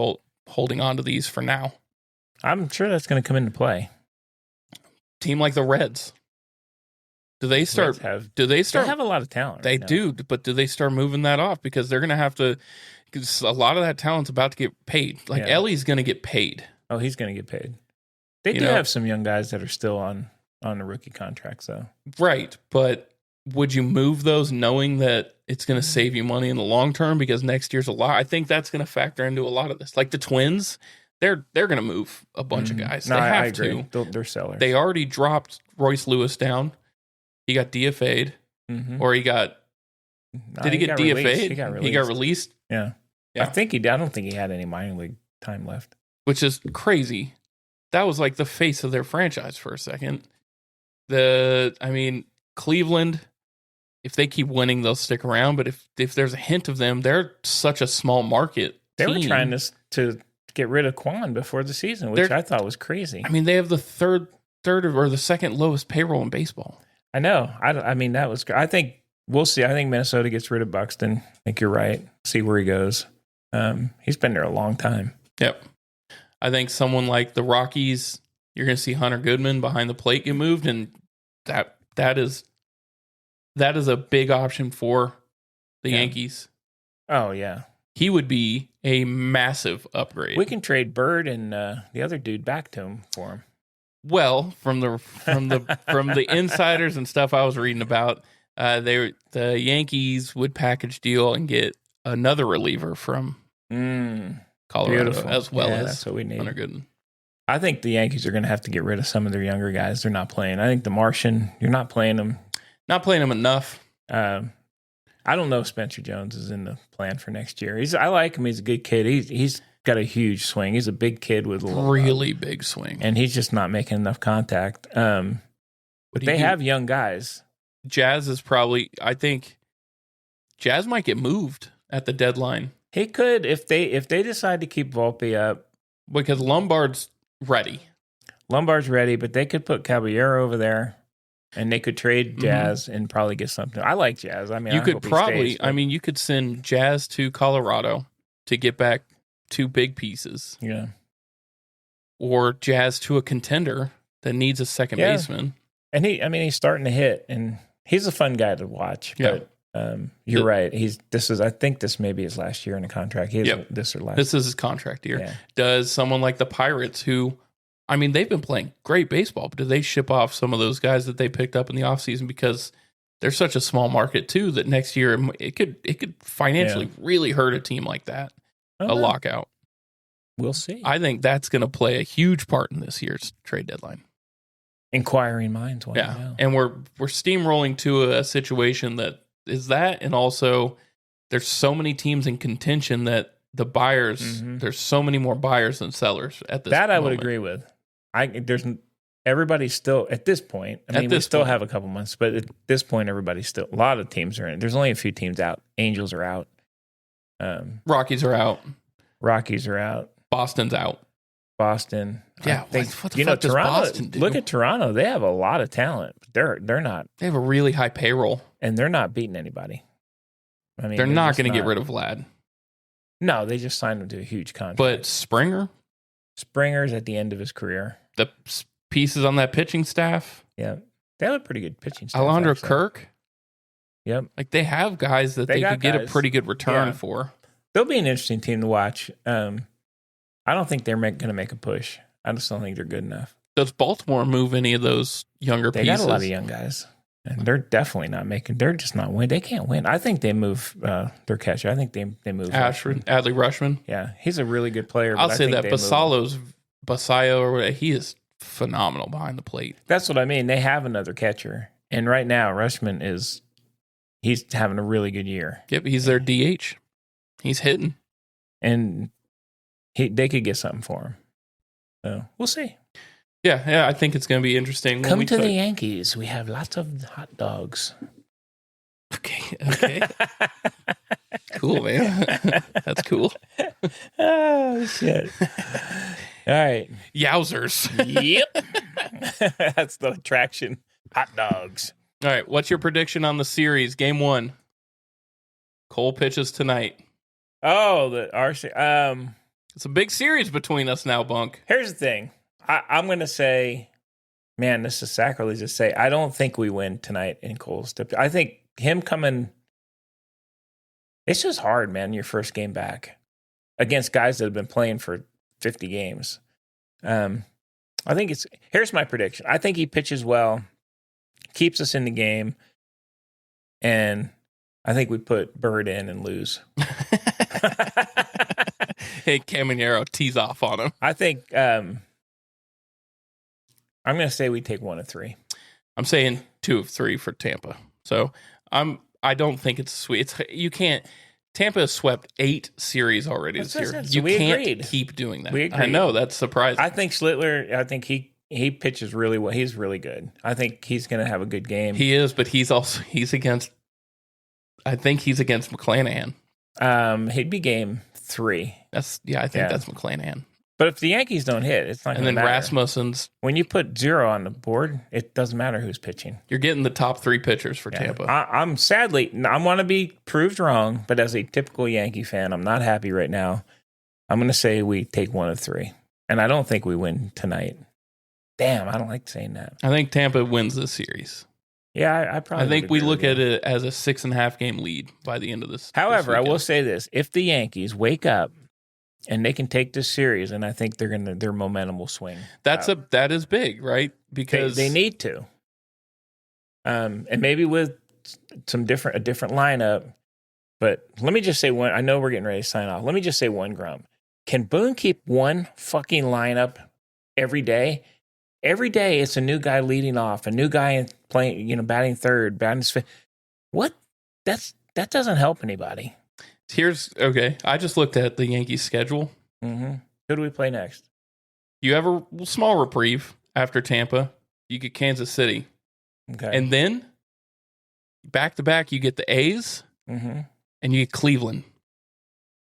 holding on to these for now. I'm sure that's going to come into play. Team like the Reds. They have a lot of talent. They do, but do they start moving that off? Because they're going to have to, because a lot of that talent's about to get paid. Like Ellie's going to get paid. Oh, he's going to get paid. They do have some young guys that are still on the rookie contracts, though. Right, but would you move those knowing that it's going to save you money in the long term? Because next year's a lot. I think that's going to factor into a lot of this. Like the Twins, they're going to move a bunch of guys. No, I agree. They're sellers. They already dropped Royce Lewis down. He got DFA'd, or he got No, Did he get DFA'd? Released. He got released. Yeah. Yeah. I don't think he had any minor league time left. Which is crazy. That was like the face of their franchise for a second. Cleveland, if they keep winning, they'll stick around. But if there's a hint of them, they're such a small market They team. were trying to get rid of Quan before the season, which I thought was crazy. I mean, they have the third or the second lowest payroll in baseball. I know. That was. I think we'll see. I think Minnesota gets rid of Buxton. I think you're right. See where he goes. He's been there a long time. Yep. I think someone like the Rockies, you're going to see Hunter Goodman behind the plate get moved, and that is a big option for the Yankees. Oh yeah, he would be a massive upgrade. We can trade Bird and the other dude back to him for him. Well, from the insiders and stuff I was reading about, the Yankees would package deal and get another reliever from Colorado as well as that's what we need. Hunter Goodman. I think the Yankees are going to have to get rid of some of their younger guys. They're not playing. I think the Martian, you're not playing them. Not playing them enough. I don't know if Spencer Jones is in the plan for next year. I like him. He's a good kid. He's got a huge swing. He's a big kid with a really big swing. And he's just not making enough contact. But they have young guys. Jazz is probably, I think, Jazz might get moved at the deadline. He could if they decide to keep Volpe up. Because Lombard's ready. Lombard's ready, but they could put Caballero over there. And they could trade Jazz and probably get something. I like Jazz. I mean, you could probably. You could send Jazz to Colorado to get back 2 big pieces. Yeah. Or Jazz to a contender that needs a second baseman. And he's starting to hit, and he's a fun guy to watch. Yeah. But you're right. I think this may be his last year in a contract. This is his contract year. Yeah. Does someone like the Pirates who, they've been playing great baseball, but do they ship off some of those guys that they picked up in the offseason because they're such a small market too that next year it could financially really hurt a team like that. A lockout. We'll see. I think that's going to play a huge part in this year's trade deadline. Inquiring minds want to know. And we're steamrolling to a situation that is that, and also there's so many teams in contention that the buyers, there's so many more buyers than sellers at this moment. I would agree with. Everybody's still at this point. We still have a couple months, but at this point, everybody's still. A lot of teams are in. There's only a few teams out. Angels are out. Rockies are out. Boston's out. Boston. Yeah. What the fuck does Toronto, Boston do? Look at Toronto. They have a lot of talent. They're not. They have a really high payroll, and they're not beating anybody. They're not going to get rid of Vlad. No, they just signed him to a huge contract. But Springer's at the end of his career. The pieces on that pitching staff. Yeah. They have a pretty good pitching staff. Alondra Kirk. Yep. Like they have guys that they could get a pretty good return for. They'll be an interesting team to watch. I don't think they're going to make a push. I just don't think they're good enough. Does Baltimore move any of those younger pieces? They got a lot of young guys. And they're definitely not they're just not winning. They can't win. I think they move their catcher. I think they move Adley Rushman. Yeah, he's a really good player. I'll say that Basayo or whatever, he is phenomenal behind the plate. That's what I mean. They have another catcher. And right now, Rushman he's having a really good year. Yep, he's their DH. He's hitting. And they could get something for him. So we'll see. Yeah, I think it's going to be interesting. Come to the Yankees. We have lots of hot dogs. Okay. Cool, man. That's cool. Oh, shit. All right. Yowzers. Yep. That's the attraction. Hot dogs. All right. What's your prediction on the series? Game 1. Cole pitches tonight. Oh, the RC. It's a big series between us now, Bunk. Here's the thing. I'm going to say, man, this is sacrilege to say. I don't think we win tonight in Cole's tip. I think him coming, it's just hard, man, your first game back against guys that have been playing for 50 games. I think here's my prediction. I think he pitches well, keeps us in the game, and I think we put Bird in and lose. Hey, Caminero, tease off on him. I think I'm going to say we take 1 of 3. I'm saying 2 of 3 for Tampa. So I'm I don't think it's sweet. You can't. Tampa has swept 8 series already this year. You can't keep doing that. We agreed. I know, that's surprising. I think Schlittler, he pitches really well. He's really good. I think he's going to have a good game. He is, but he's against, I think he's against McClanahan. He'd be game 3. I think that's McClanahan. But if the Yankees don't hit, it's not going to matter. And then Rasmussen's. When you put 0 on the board, it doesn't matter who's pitching. You're getting the top 3 pitchers for Tampa. I want to be proved wrong, but as a typical Yankee fan, I'm not happy right now. I'm going to say we take 1 of 3. And I don't think we win tonight. Damn, I don't like saying that. I think Tampa wins this series. Yeah, I think we look at it as a 6.5 game lead by the end of this. However, I will say this. If the Yankees wake up and they can take this series, and I think their momentum will swing. That is big, right? Because they need to. And maybe with a different lineup. But let me just say one. I know we're getting ready to sign off. Let me just say one grump. Can Boone keep one fucking lineup every day? Every day it's a new guy leading off, a new guy playing, batting third, batting fifth. What? That doesn't help anybody. I just looked at the Yankees schedule. Mm-hmm. Who do we play next? You have a small reprieve after Tampa. You get Kansas City. Okay. And then, back-to-back, you get the A's, and you get Cleveland.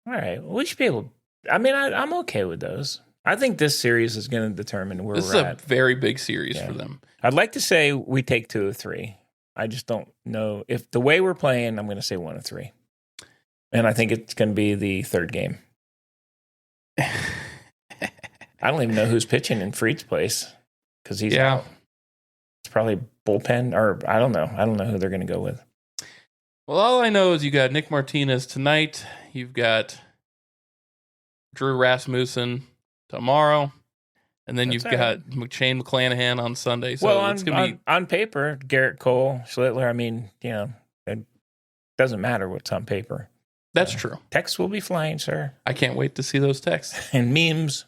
All right. Well, we should be able... I'm okay with those. I think this series is going to determine where we're at. This is a very big series for them. I'd like to say we take 2 of 3. I just don't know. If the way we're playing, I'm going to say 1 of 3. And I think it's going to be the 3rd game. I don't even know who's pitching in Fried's place because he's out. It's probably bullpen, or I don't know. I don't know who they're going to go with. Well, all I know is you got Nick Martinez tonight. You've got Drew Rasmussen tomorrow. And then you've got Shane McClanahan on Sunday. So it's going to be on paper, Garrett Cole, Schlittler. It doesn't matter what's on paper. That's true. Texts will be flying, sir. I can't wait to see those texts. And memes.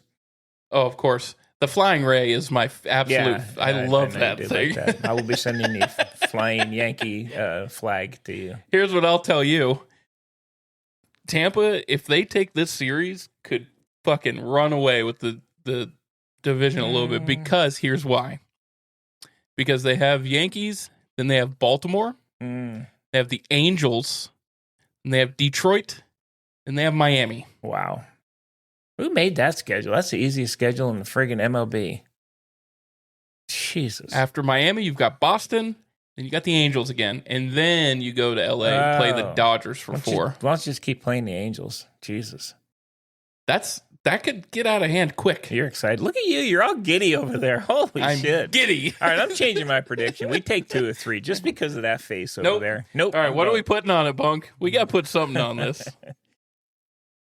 Oh, of course. The flying ray is my absolute... I love that thing. Like that. I will be sending the flying Yankee flag to you. Here's what I'll tell you. Tampa, if they take this series, could fucking run away with the division a little bit, because here's why. Because they have Yankees, then they have Baltimore, they have the Angels, and they have Detroit, and they have Miami. Wow. Who made that schedule? That's the easiest schedule in the friggin' MLB. Jesus. After Miami, you've got Boston, then you got the Angels again, and then you go to LA and play the Dodgers for 4. Why don't you just keep playing the Angels? Jesus. That could get out of hand quick. You're excited. Look at you. You're all giddy over there. Holy shit. I'm giddy. All right, I'm changing my prediction. We take 2 or 3 just because of that face over there. Nope. All right, what are we putting on it, Bunk? We got to put something on this.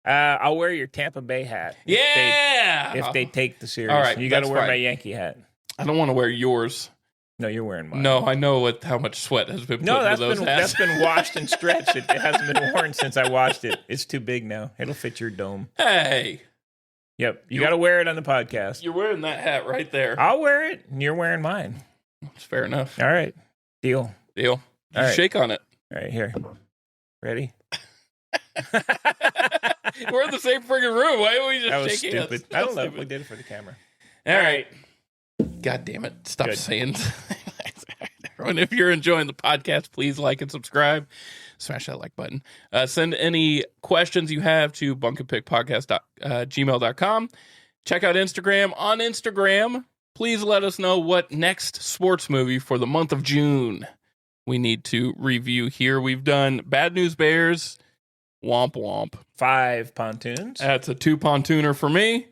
I'll wear your Tampa Bay hat. If they take the series. All right, you got to wear my Yankee hat. I don't want to wear yours. No, you're wearing mine. No, I know how much sweat has been put into those hats. That's been washed and stretched. It hasn't been worn since I washed it. It's too big now. It'll fit your dome. Hey. Yep. You got to wear it on the podcast. You're wearing that hat right there. I'll wear it, and you're wearing mine. It's fair enough. All right. Deal. All right. Shake on it. All right, here. Ready? We're in the same friggin' room. Why don't we just shake stupid. hands? I don't know. We did it for the camera. All right. God damn it. Stop saying. Everyone, if you're enjoying the podcast, please like and subscribe. Smash that like button. Send any questions you have to bunkandpickpodcast@gmail.com. Check out Instagram. On Instagram, please let us know what next sports movie for the month of June we need to review here. We've done Bad News Bears, Womp Womp. 5 pontoons. That's a 2 pontooner for me.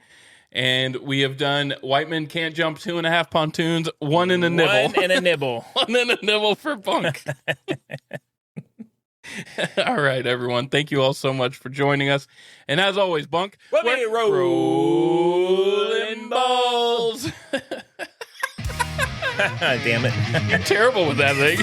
And we have done White Men Can't Jump 2.5 pontoons, 1 in a nibble. 1 in a nibble. 1 in a nibble for Bunk. All right, everyone. Thank you all so much for joining us. And as always, Bunk, we're rolling balls. Damn it. You're terrible with that thing.